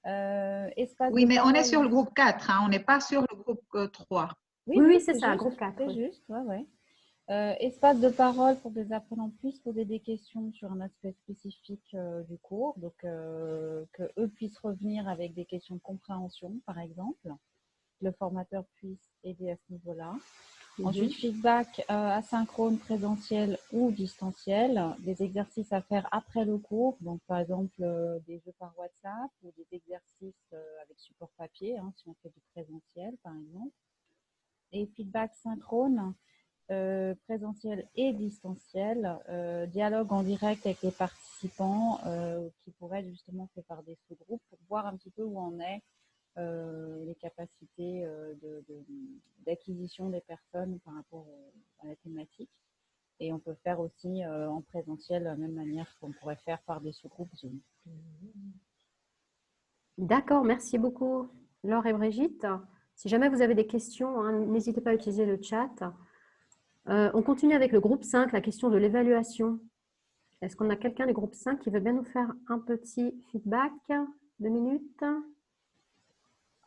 Oui, mais on est sur le groupe 4, hein, on n'est pas sur le groupe 3. Oui, c'est ça, le groupe 4. C'est juste, ouais. Espace de parole pour que les apprenants puissent poser des questions sur un aspect spécifique du cours, donc qu'eux puissent revenir avec des questions de compréhension, par exemple. Le formateur puisse aider à ce niveau-là. Ensuite, feedback asynchrone, présentiel ou distanciel, des exercices à faire après le cours, donc par exemple des jeux par WhatsApp ou des exercices avec support papier, hein, si on fait du présentiel par exemple. Et feedback synchrone, présentiel et distanciel, dialogue en direct avec les participants qui pourraient être justement fait par des sous-groupes pour voir un petit peu où en est les capacités d'acquisition des personnes par rapport à la thématique. Et on peut faire aussi en présentiel de la même manière qu'on pourrait faire par des sous-groupes Zoom. D'accord, merci beaucoup Laure et Brigitte. Si jamais vous avez des questions, hein, n'hésitez pas à utiliser le chat. On continue avec le groupe 5, la question de l'évaluation. Est-ce qu'on a quelqu'un du groupe 5 qui veut bien nous faire un petit feedback? 2 minutes.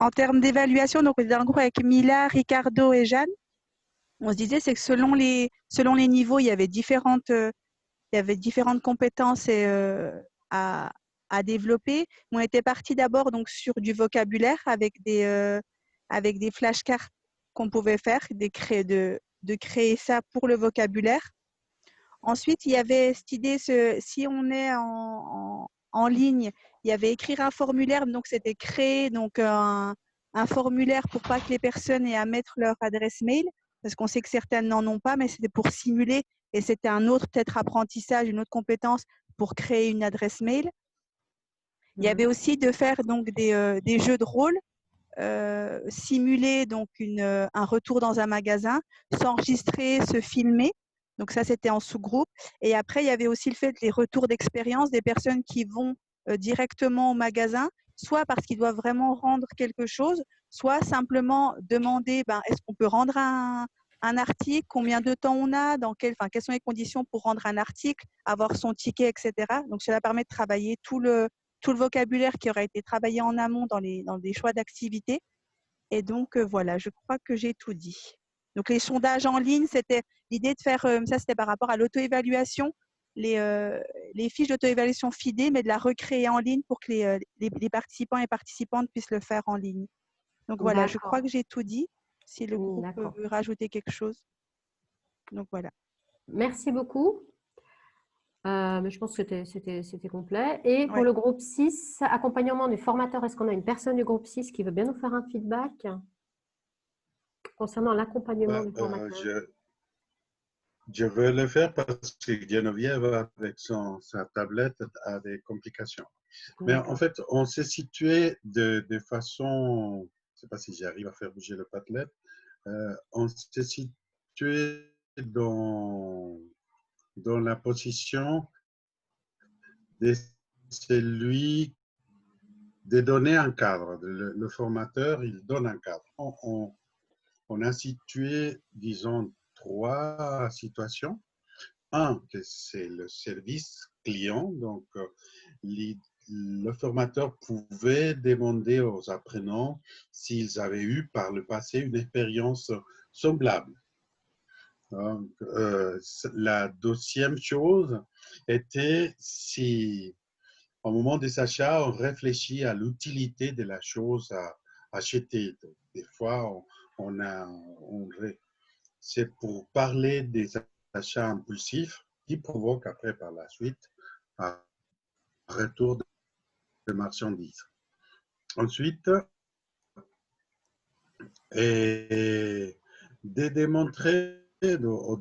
En termes d'évaluation, donc on était dans le groupe avec Mila, Ricardo et Jeanne. On se disait c'est que selon les niveaux, il y avait différentes compétences à développer. On était parti d'abord donc sur du vocabulaire avec des flashcards qu'on pouvait faire, de créer ça pour le vocabulaire. Ensuite, il y avait cette idée, si on est en ligne, il y avait écrire un formulaire, donc c'était créer donc un formulaire pour pas que les personnes aient à mettre leur adresse mail, parce qu'on sait que certaines n'en ont pas, mais c'était pour simuler et c'était un autre peut-être apprentissage, une autre compétence pour créer une adresse mail. Il y avait aussi de faire donc des jeux de rôle, simuler donc un retour dans un magasin, s'enregistrer, se filmer. Donc ça, c'était en sous-groupe. Et après, il y avait aussi le fait des retours d'expérience des personnes qui vont directement au magasin, soit parce qu'ils doivent vraiment rendre quelque chose, soit simplement demander est-ce qu'on peut rendre un article, combien de temps on a, quelles sont les conditions pour rendre un article, avoir son ticket, etc. Donc cela permet de travailler tout le vocabulaire qui aura été travaillé en amont dans des choix d'activités. Et donc voilà, je crois que j'ai tout dit. Donc les sondages en ligne, c'était l'idée de faire, ça c'était par rapport à l'auto-évaluation, les fiches d'auto-évaluation FIDE, mais de la recréer en ligne pour que les participants et participantes puissent le faire en ligne. Donc voilà, je crois que j'ai tout dit. si le groupe D'accord. veut rajouter quelque chose. Donc voilà. Merci beaucoup. Mais je pense que c'était complet. Et pour Ouais. le groupe 6, accompagnement du formateur, est-ce qu'on a une personne du groupe 6 qui veut bien nous faire un feedback concernant l'accompagnement du formateur? Je veux le faire parce que Geneviève, avec sa tablette, a des complications. Mais en fait, on s'est situé de façon, je ne sais pas si j'arrive à faire bouger le Padlet, on s'est situé dans la position de celui de donner un cadre. Le formateur, il donne un cadre. On a situé, disons, 3 situations. Un, que c'est le service client. Donc, le formateur pouvait demander aux apprenants s'ils avaient eu par le passé une expérience semblable. Donc, la deuxième chose était si, au moment des achats, on réfléchit à l'utilité de la chose à acheter. Donc, des fois, c'est pour parler des achats impulsifs qui provoquent après, par la suite, un retour de marchandises. Ensuite, et de démontrer ou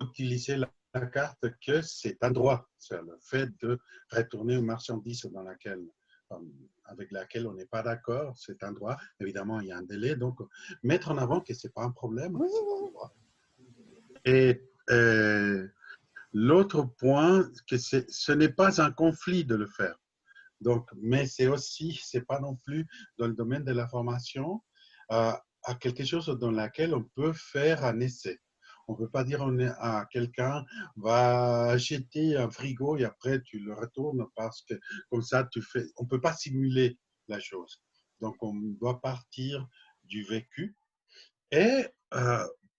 d'utiliser la carte que c'est un droit. C'est le fait de retourner une marchandise avec laquelle on n'est pas d'accord, c'est un droit. Évidemment, il y a un délai. Donc, mettre en avant que ce n'est pas un problème, c'est un droit. Et l'autre point, que ce n'est pas un conflit de le faire. Donc, mais c'est pas non plus dans le domaine de la formation à quelque chose dans lequel on peut faire un essai. On ne peut pas dire à quelqu'un va acheter un frigo et après tu le retournes parce que comme ça tu fais. On ne peut pas simuler la chose. Donc, on doit partir du vécu. Et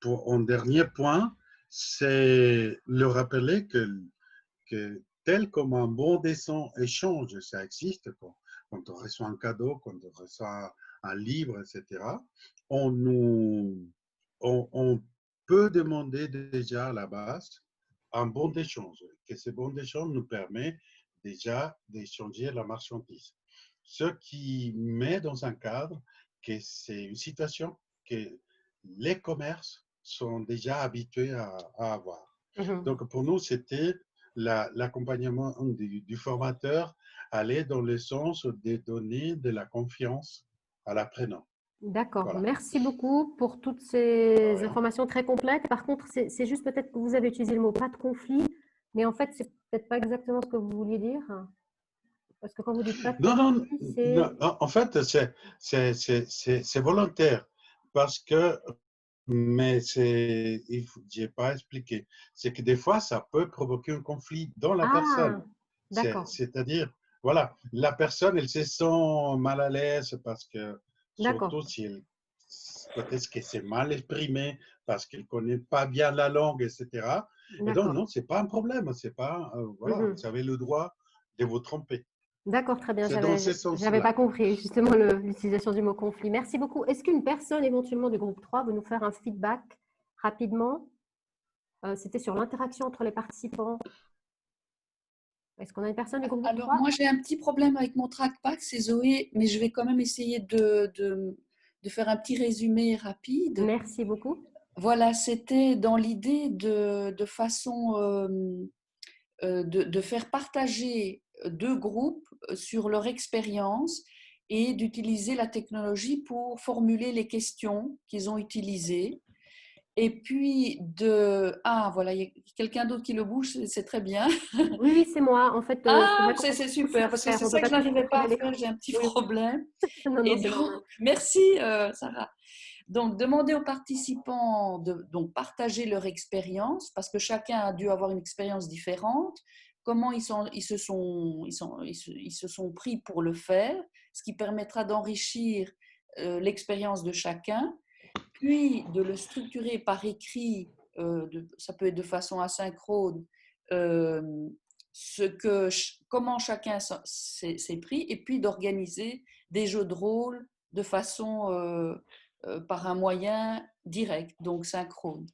pour un dernier point, c'est le rappeler que tel comme un bon dessin échange, ça existe quand on reçoit un cadeau, quand on reçoit un livre, etc. On peut demander déjà à la base un bon d'échange, que ce bon d'échange nous permet déjà d'échanger la marchandise. Ce qui met dans un cadre que c'est une situation que les commerces sont déjà habitués à avoir. Donc pour nous, c'était l'accompagnement du formateur allait dans le sens de donner de la confiance à l'apprenant. D'accord, Voilà. merci beaucoup pour toutes ces informations très complètes. Par contre, c'est juste peut-être que vous avez utilisé le mot pas de conflit, mais en fait, c'est peut-être pas exactement ce que vous vouliez dire. Parce que quand vous dites pas de conflit, c'est… Non, en fait, c'est volontaire parce que, mais je n'ai pas expliqué, c'est que des fois, ça peut provoquer un conflit dans la personne. D'accord. C'est-à-dire, voilà, la personne, elle se sent mal à l'aise parce que, surtout si elle, peut-être que c'est mal exprimé, parce qu'elle ne connaît pas bien la langue, etc. Et donc, non, ce n'est pas un problème. C'est pas, voilà, vous avez le droit de vous tromper. D'accord, très bien. C'est dans ce J'avais sens-là. pas compris justement l'utilisation du mot conflit. Merci beaucoup. Est-ce qu'une personne éventuellement du groupe 3 veut nous faire un feedback rapidement? C'était sur l'interaction entre les participants. Est-ce qu'on a une personne du groupe 3? Alors, moi, j'ai un petit problème avec mon trackpad, c'est Zoé, mais je vais quand même essayer de faire un petit résumé rapide. Merci beaucoup. Voilà, c'était dans l'idée de façon de faire partager 2 groupes sur leur expérience et d'utiliser la technologie pour formuler les questions qu'ils ont utilisées. Et puis Ah, voilà, il y a quelqu'un d'autre qui le bouge, c'est très bien. Oui, c'est moi. En fait, c'est super, parce que c'est ça que je n'arrivais pas à faire, j'ai un petit problème. Non, Et c'est normal. donc, merci Sarah. Donc, demander aux participants de partager leur expérience, parce que chacun a dû avoir une expérience différente, comment ils se sont pris pour le faire, ce qui permettra d'enrichir l'expérience de chacun, puis de le structurer par écrit, ça peut être de façon asynchrone, comment chacun s'est pris, et puis d'organiser des jeux de rôle de façon par un moyen direct, donc synchrone.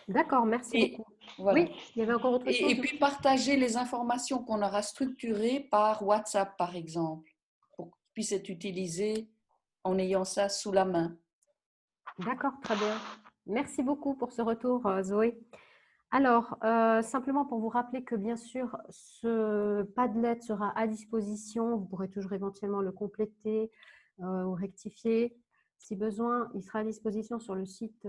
D'accord, merci beaucoup. Voilà. Oui, il y avait encore autre chose. Et puis partager les informations qu'on aura structurées par WhatsApp, par exemple, pour qu'ils puissent être utilisées en ayant ça sous la main. D'accord, très bien. Merci beaucoup pour ce retour, Zoé. Alors, simplement pour vous rappeler que bien sûr, ce Padlet sera à disposition. Vous pourrez toujours éventuellement le compléter ou rectifier. Si besoin, il sera à disposition sur le site,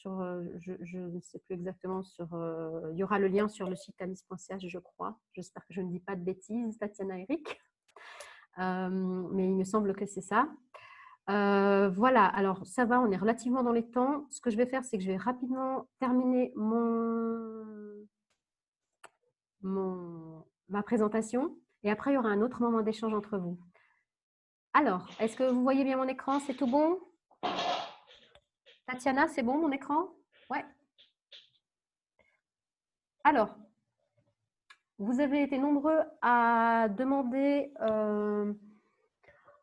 je ne sais plus exactement, il y aura le lien sur le site tamis.ch, je crois. J'espère que je ne dis pas de bêtises, Tatiana Eric. Mais il me semble que c'est ça. Voilà, alors ça va, on est relativement dans les temps. Ce que je vais faire, c'est que je vais rapidement terminer ma présentation et après, il y aura un autre moment d'échange entre vous. Alors, est-ce que vous voyez bien mon écran? C'est tout bon? Tatiana, c'est bon mon écran? Ouais. Alors, vous avez été nombreux à demander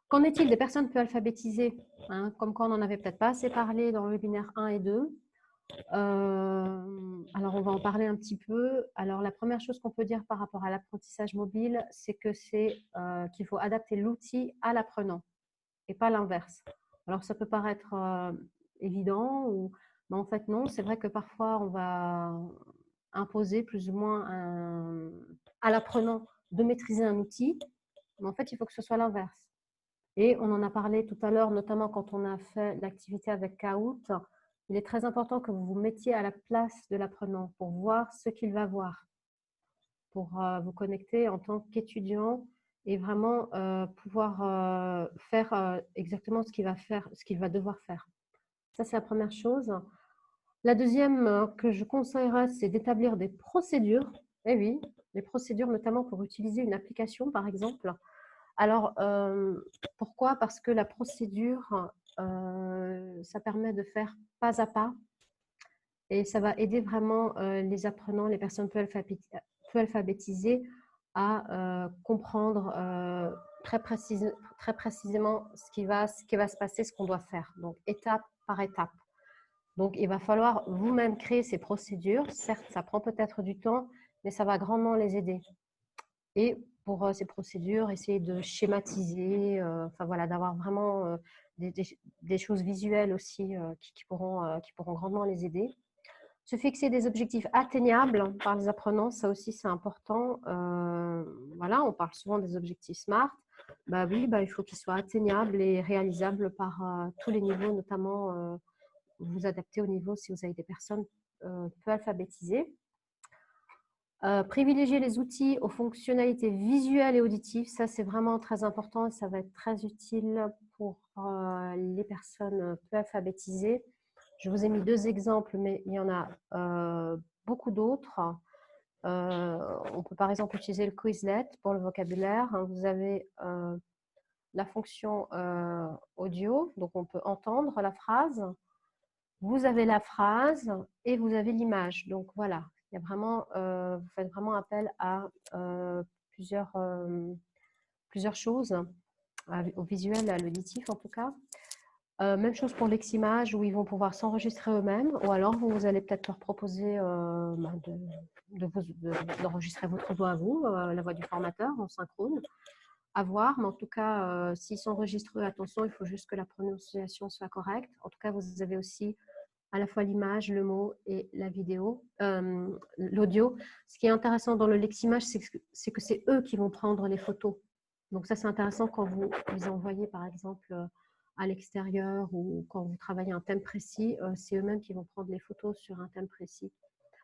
qu'en est-il des personnes peu alphabétisées, hein, comme quoi on n'en avait peut-être pas assez parlé dans le webinaire 1 et 2. Alors, on va en parler un petit peu. Alors, la première chose qu'on peut dire par rapport à l'apprentissage mobile, c'est que qu'il faut adapter l'outil à l'apprenant et pas l'inverse. Alors, ça peut paraître évident, mais en fait, non. C'est vrai que parfois, on va imposer plus ou moins à l'apprenant de maîtriser un outil, mais en fait, il faut que ce soit l'inverse. Et on en a parlé tout à l'heure, notamment quand on a fait l'activité avec Kahoot. Il est très important que vous vous mettiez à la place de l'apprenant pour voir ce qu'il va voir, pour vous connecter en tant qu'étudiant et vraiment pouvoir faire exactement ce qu'il va faire, ce qu'il va devoir faire. Ça, c'est la première chose. La deuxième que je conseillerais, c'est d'établir des procédures. Eh oui, des procédures notamment pour utiliser une application, par exemple. Alors, pourquoi? Parce que la procédure, ça permet de faire pas à pas et ça va aider vraiment les apprenants, les personnes peu alphabétisées à comprendre très précisément ce qui va se passer, ce qu'on doit faire. Donc, étape par étape. Donc, il va falloir vous-même créer ces procédures. Certes, ça prend peut-être du temps, mais ça va grandement les aider. Et pour ces procédures, essayer de schématiser, enfin voilà, d'avoir vraiment des choses visuelles aussi qui pourront grandement les aider. Se fixer des objectifs atteignables par les apprenants, ça aussi c'est important. Voilà, on parle souvent des objectifs SMART. Bah oui, il faut qu'ils soient atteignables et réalisables par tous les niveaux, notamment vous adapter au niveau si vous avez des personnes peu alphabétisées. Privilégier les outils aux fonctionnalités visuelles et auditives, ça c'est vraiment très important et ça va être très utile pour les personnes peu alphabétisées. Je vous ai mis 2 exemples, mais il y en a beaucoup d'autres. On peut par exemple utiliser le Quizlet pour le vocabulaire. Vous avez la fonction audio, donc on peut entendre la phrase. Vous avez la phrase et vous avez l'image. Donc voilà, il y a vraiment, vous faites vraiment appel à plusieurs choses, au visuel, à l'auditif en tout cas. Même chose pour l'eximage où ils vont pouvoir s'enregistrer eux-mêmes ou alors vous allez peut-être leur proposer d'enregistrer votre voix à vous, la voix du formateur en synchrone, à voir. Mais en tout cas, s'ils s'enregistrent, attention, il faut juste que la prononciation soit correcte. En tout cas, vous avez aussi à la fois l'image, le mot et la vidéo, l'audio. Ce qui est intéressant dans le leximage, c'est que c'est eux qui vont prendre les photos. Donc ça, c'est intéressant quand vous les envoyez, par exemple, à l'extérieur ou quand vous travaillez un thème précis, c'est eux-mêmes qui vont prendre les photos sur un thème précis.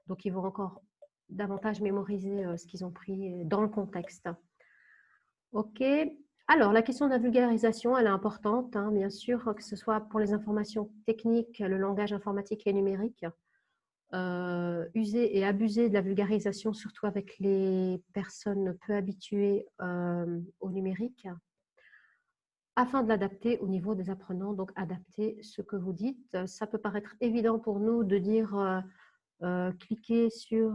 Donc, ils vont encore davantage mémoriser ce qu'ils ont pris dans le contexte. OK. Alors, la question de la vulgarisation, elle est importante, hein, bien sûr, que ce soit pour les informations techniques, le langage informatique et numérique. User et abuser de la vulgarisation, surtout avec les personnes peu habituées au numérique, afin de l'adapter au niveau des apprenants, donc adapter ce que vous dites. Ça peut paraître évident pour nous de dire cliquer sur,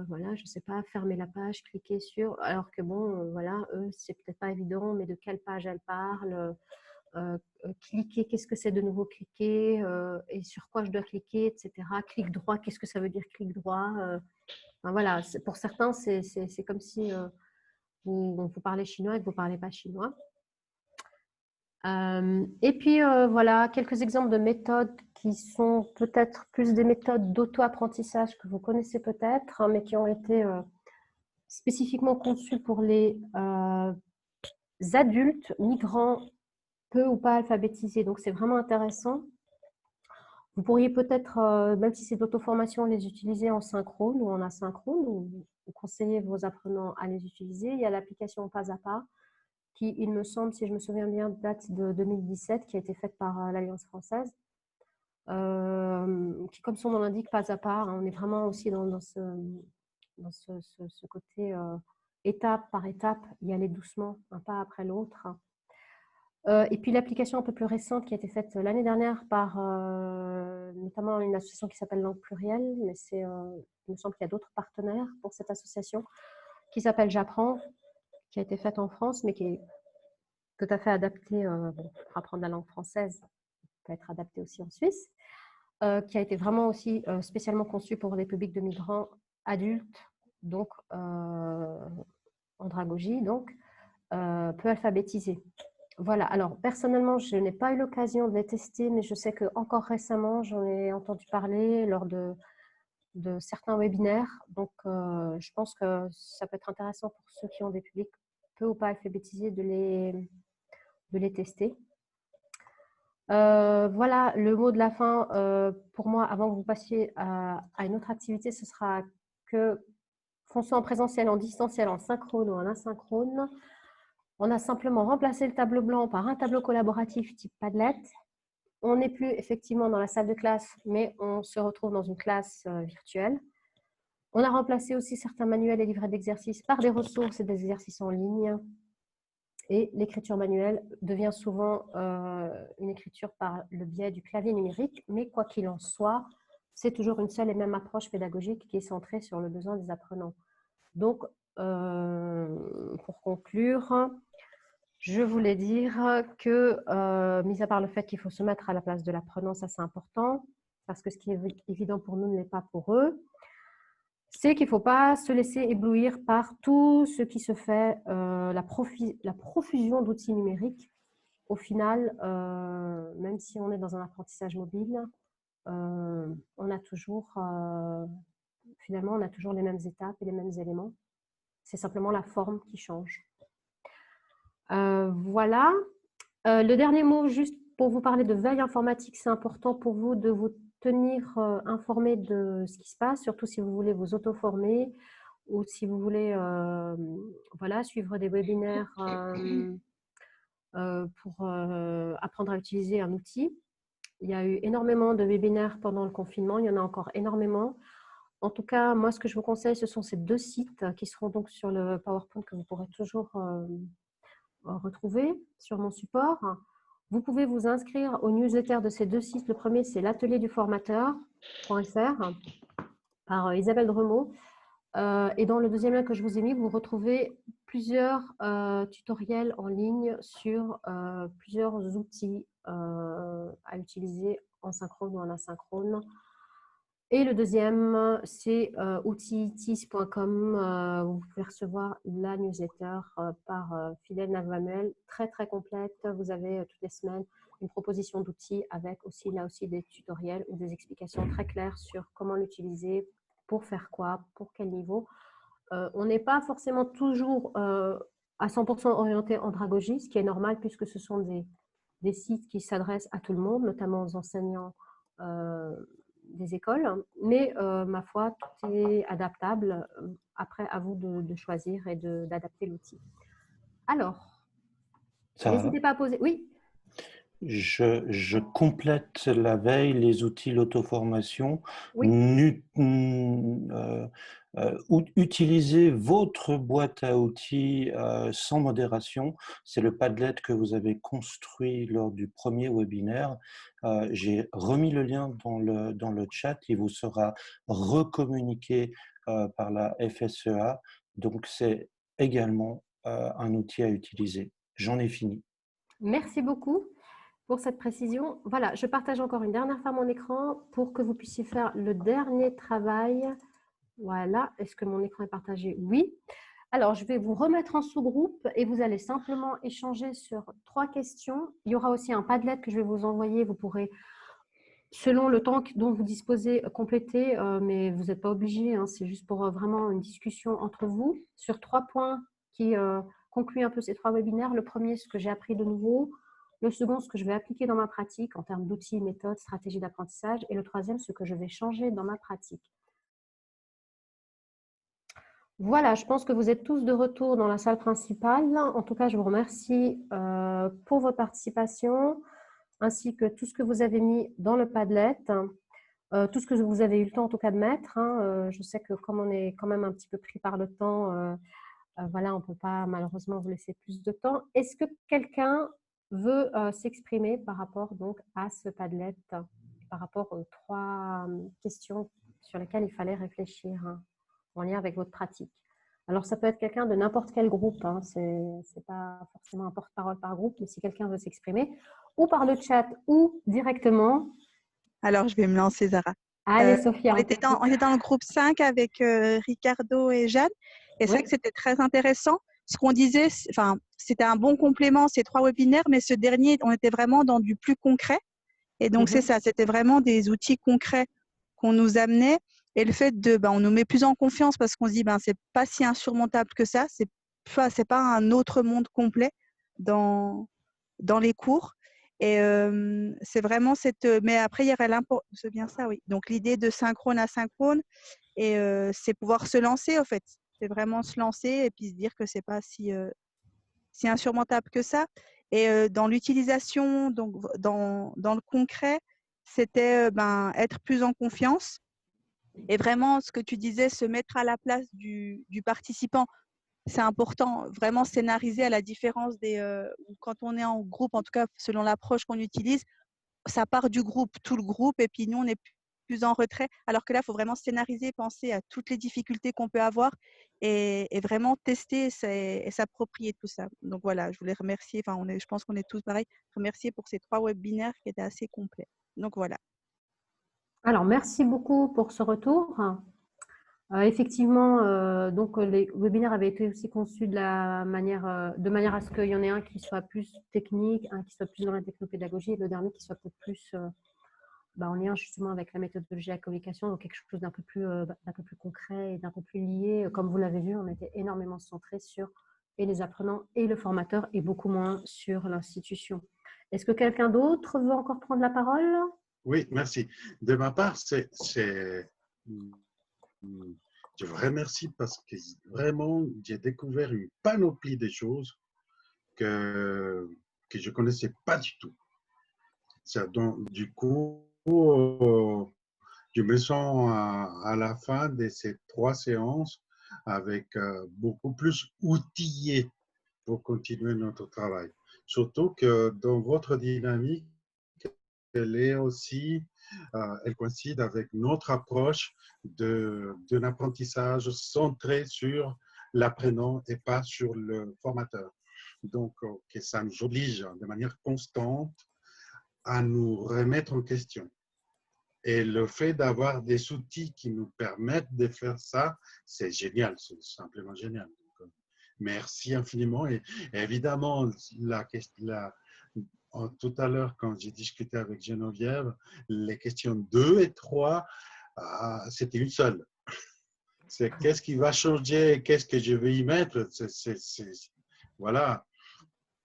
voilà, je ne sais pas, fermer la page, cliquer sur, alors que bon, voilà, eux, c'est peut-être pas évident, mais de quelle page elle parle, cliquer, qu'est-ce que c'est de nouveau cliquer, et sur quoi je dois cliquer, etc. Clic droit, qu'est-ce que ça veut dire clic droit, enfin, voilà, pour certains, c'est comme si vous parlez chinois et que vous ne parlez pas chinois. Et puis, voilà, quelques exemples de méthodes qui sont peut-être plus des méthodes d'auto-apprentissage que vous connaissez peut-être, hein, mais qui ont été spécifiquement conçues pour les adultes migrants peu ou pas alphabétisés. Donc, c'est vraiment intéressant. Vous pourriez peut-être, même si c'est d'auto-formation, les utiliser en synchrone ou en asynchrone, ou conseiller vos apprenants à les utiliser. Il y a l'application Pas à Pas, qui, il me semble, si je me souviens bien, date de 2017, qui a été faite par l'Alliance française, qui, comme son nom l'indique, pas à pas, hein, on est vraiment aussi dans ce côté étape par étape, y aller doucement, un pas après l'autre. Et puis l'application un peu plus récente qui a été faite l'année dernière par notamment une association qui s'appelle Langue Plurielle, mais il me semble qu'il y a d'autres partenaires pour cette association, qui s'appelle J'apprends, qui a été faite en France, mais qui est tout à fait adaptée pour apprendre la langue française, peut être adaptée aussi en Suisse, qui a été vraiment aussi spécialement conçue pour les publics de migrants adultes, donc andragogie, donc peu alphabétisés. Voilà, alors personnellement, je n'ai pas eu l'occasion de les tester, mais je sais qu'encore récemment, j'en ai entendu parler lors de certains webinaires. Donc, je pense que ça peut être intéressant pour ceux qui ont des publics peu ou pas alphabétisés de les tester. Voilà, le mot de la fin pour moi, avant que vous passiez à une autre activité, ce sera que fonçons en présentiel, en distanciel, en synchrone ou en asynchrone. On a simplement remplacé le tableau blanc par un tableau collaboratif type Padlet. On n'est plus effectivement dans la salle de classe, mais on se retrouve dans une classe virtuelle. On a remplacé aussi certains manuels et livrets d'exercices par des ressources et des exercices en ligne. Et l'écriture manuelle devient souvent une écriture par le biais du clavier numérique, mais quoi qu'il en soit, c'est toujours une seule et même approche pédagogique qui est centrée sur le besoin des apprenants. Donc, pour conclure, je voulais dire que, mis à part le fait qu'il faut se mettre à la place de l'apprenant, ça c'est important, parce que ce qui est évident pour nous ne l'est pas pour eux, c'est qu'il ne faut pas se laisser éblouir par tout ce qui se fait, la profusion d'outils numériques. Au final, même si on est dans un apprentissage mobile, on a toujours, finalement, on a toujours les mêmes étapes et les mêmes éléments. C'est simplement la forme qui change. Voilà. Le dernier mot, juste pour vous parler de veille informatique, c'est important pour vous de vous tenir informé de ce qui se passe, surtout si vous voulez vous auto-former ou si vous voulez voilà, suivre des webinaires pour apprendre à utiliser un outil. Il y a eu énormément de webinaires pendant le confinement, il y en a encore énormément. En tout cas, moi, ce que je vous conseille, ce sont ces deux sites qui seront donc sur le PowerPoint que vous pourrez toujours retrouver sur mon support. Vous pouvez vous inscrire aux newsletters de ces deux sites. Le premier, c'est l'atelierduformateur.fr par Isabelle Dremot. Et dans le deuxième lien que je vous ai mis, vous retrouvez plusieurs tutoriels en ligne sur plusieurs outils à utiliser en synchrone ou en asynchrone. Et le deuxième, c'est outils.com. Vous pouvez recevoir la newsletter par Fidèle Navamuel, très très complète. Vous avez toutes les semaines une proposition d'outils avec aussi là aussi des tutoriels ou des explications très claires sur comment l'utiliser, pour faire quoi, pour quel niveau. On n'est pas forcément toujours à 100% orienté andragogie, ce qui est normal puisque ce sont des sites qui s'adressent à tout le monde, notamment aux enseignants des écoles, mais ma foi, tout est adaptable. Après, à vous de choisir et d'adapter l'outil. Alors, n'hésitez pas à poser. Oui. Je complète la veille, les outils, l'auto-formation. Oui. utilisez votre boîte à outils sans modération. C'est le Padlet que vous avez construit lors du premier webinaire. J'ai remis le lien dans le chat. Il vous sera recommuniqué par la FSEA. Donc, c'est également un outil à utiliser. J'en ai fini. Merci beaucoup pour cette précision. Voilà, je partage encore une dernière fois mon écran pour que vous puissiez faire le dernier travail. Voilà, est-ce que mon écran est partagé? Oui. Alors, je vais vous remettre en sous-groupe et vous allez simplement échanger sur 3 questions. Il y aura aussi un Padlet que je vais vous envoyer. Vous pourrez, selon le temps dont vous disposez, compléter, mais vous n'êtes pas obligé. Hein, c'est juste pour vraiment une discussion entre vous sur 3 points qui concluent un peu ces 3 webinaires. Le premier, ce que j'ai appris de nouveau. Le second, ce que je vais appliquer dans ma pratique en termes d'outils, méthodes, stratégies d'apprentissage. Et le troisième, ce que je vais changer dans ma pratique. Voilà, je pense que vous êtes tous de retour dans la salle principale. En tout cas, je vous remercie pour votre participation, ainsi que tout ce que vous avez mis dans le Padlet, tout ce que vous avez eu le temps en tout cas de mettre. Je sais que comme on est quand même un petit peu pris par le temps, voilà, on ne peut pas malheureusement vous laisser plus de temps. Est-ce que quelqu'un veut s'exprimer par rapport donc à ce Padlet, par rapport aux 3 questions sur lesquelles il fallait réfléchir en lien avec votre pratique? Alors, ça peut être quelqu'un de n'importe quel groupe, hein. Ce n'est pas forcément un porte-parole par groupe, mais si quelqu'un veut s'exprimer, ou par le chat, ou directement. Alors, je vais me lancer, Zara. Allez, Sophia. On était dans le groupe 5 avec Ricardo et Jeanne, et c'est vrai que c'était très intéressant. Ce qu'on disait, enfin, c'était un bon complément, ces 3 webinaires, mais ce dernier, on était vraiment dans du plus concret. Et donc, c'est ça, c'était vraiment des outils concrets qu'on nous amenait. Et le fait de, on nous met plus en confiance parce qu'on se dit, c'est pas si insurmontable que ça. C'est pas un autre monde complet dans les cours. Et c'est vraiment cette. Mais après, il y aurait l'importance. C'est bien ça, oui. Donc, l'idée de synchrone à synchrone, et c'est pouvoir se lancer, en fait. C'est vraiment se lancer et puis se dire que c'est pas si insurmontable que ça. Et dans l'utilisation, donc dans le concret, c'était être plus en confiance. Et vraiment, ce que tu disais, se mettre à la place du participant, c'est important. Vraiment scénariser à la différence quand on est en groupe, en tout cas selon l'approche qu'on utilise, ça part du groupe, tout le groupe, et puis nous, on est plus en retrait. Alors que là, il faut vraiment scénariser, penser à toutes les difficultés qu'on peut avoir et vraiment tester et s'approprier tout ça. Donc voilà, je voulais remercier, je pense qu'on est tous pareils, remercier pour ces 3 webinaires qui étaient assez complets. Donc voilà. Alors, merci beaucoup pour ce retour. Effectivement, donc les webinaires avaient été aussi conçus de manière à ce qu'il y en ait un qui soit plus technique, un qui soit plus dans la technopédagogie et le dernier qui soit peut-être plus en lien justement avec la méthodologie de la communication, donc quelque chose d'un peu plus concret et d'un peu plus lié. Comme vous l'avez vu, on était énormément centré sur et les apprenants et le formateur et beaucoup moins sur l'institution. Est-ce que quelqu'un d'autre veut encore prendre la parole? Oui, merci. De ma part, je vous remercie parce que vraiment, j'ai découvert une panoplie de choses que je ne connaissais pas du tout. Donc, du coup, je me sens à la fin de ces 3 séances avec beaucoup plus outillé pour continuer notre travail. Surtout que dans votre dynamique, elle coïncide avec notre approche d'un apprentissage centré sur l'apprenant et pas sur le formateur. Donc, que ça nous oblige de manière constante à nous remettre en question. Et le fait d'avoir des outils qui nous permettent de faire ça, c'est génial, c'est simplement génial. Donc, merci infiniment. Et évidemment, tout à l'heure, quand j'ai discuté avec Geneviève, les questions 2 et 3, c'était une seule. C'est qu'est-ce qui va changer, qu'est-ce que je vais y mettre. Voilà.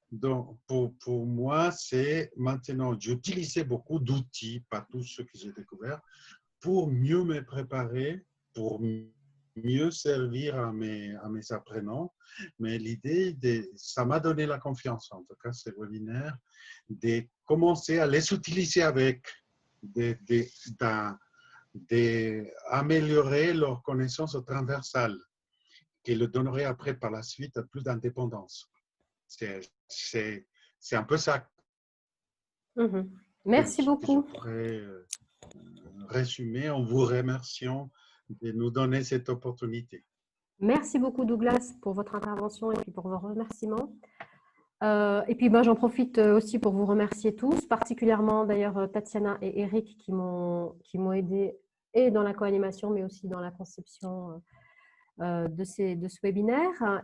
Donc, pour moi, c'est maintenant, j'utilisais beaucoup d'outils, pas tous ceux que j'ai découverts, pour mieux me préparer, pour mieux servir à mes apprenants. Mais l'idée, ça m'a donné la confiance, en tout cas, ces webinaires, de commencer à les utiliser avec d'améliorer leurs connaissances transversales, qui le donnerait après par la suite plus d'indépendance. C'est un peu ça. Merci beaucoup. Je pourrais résumer en vous remerciant de nous donner cette opportunité. Merci beaucoup Douglas pour votre intervention et puis pour vos remerciements. Et puis j'en profite aussi pour vous remercier tous, particulièrement d'ailleurs Tatiana et Eric qui m'ont aidé et dans la co-animation mais aussi dans la conception de ce webinaire.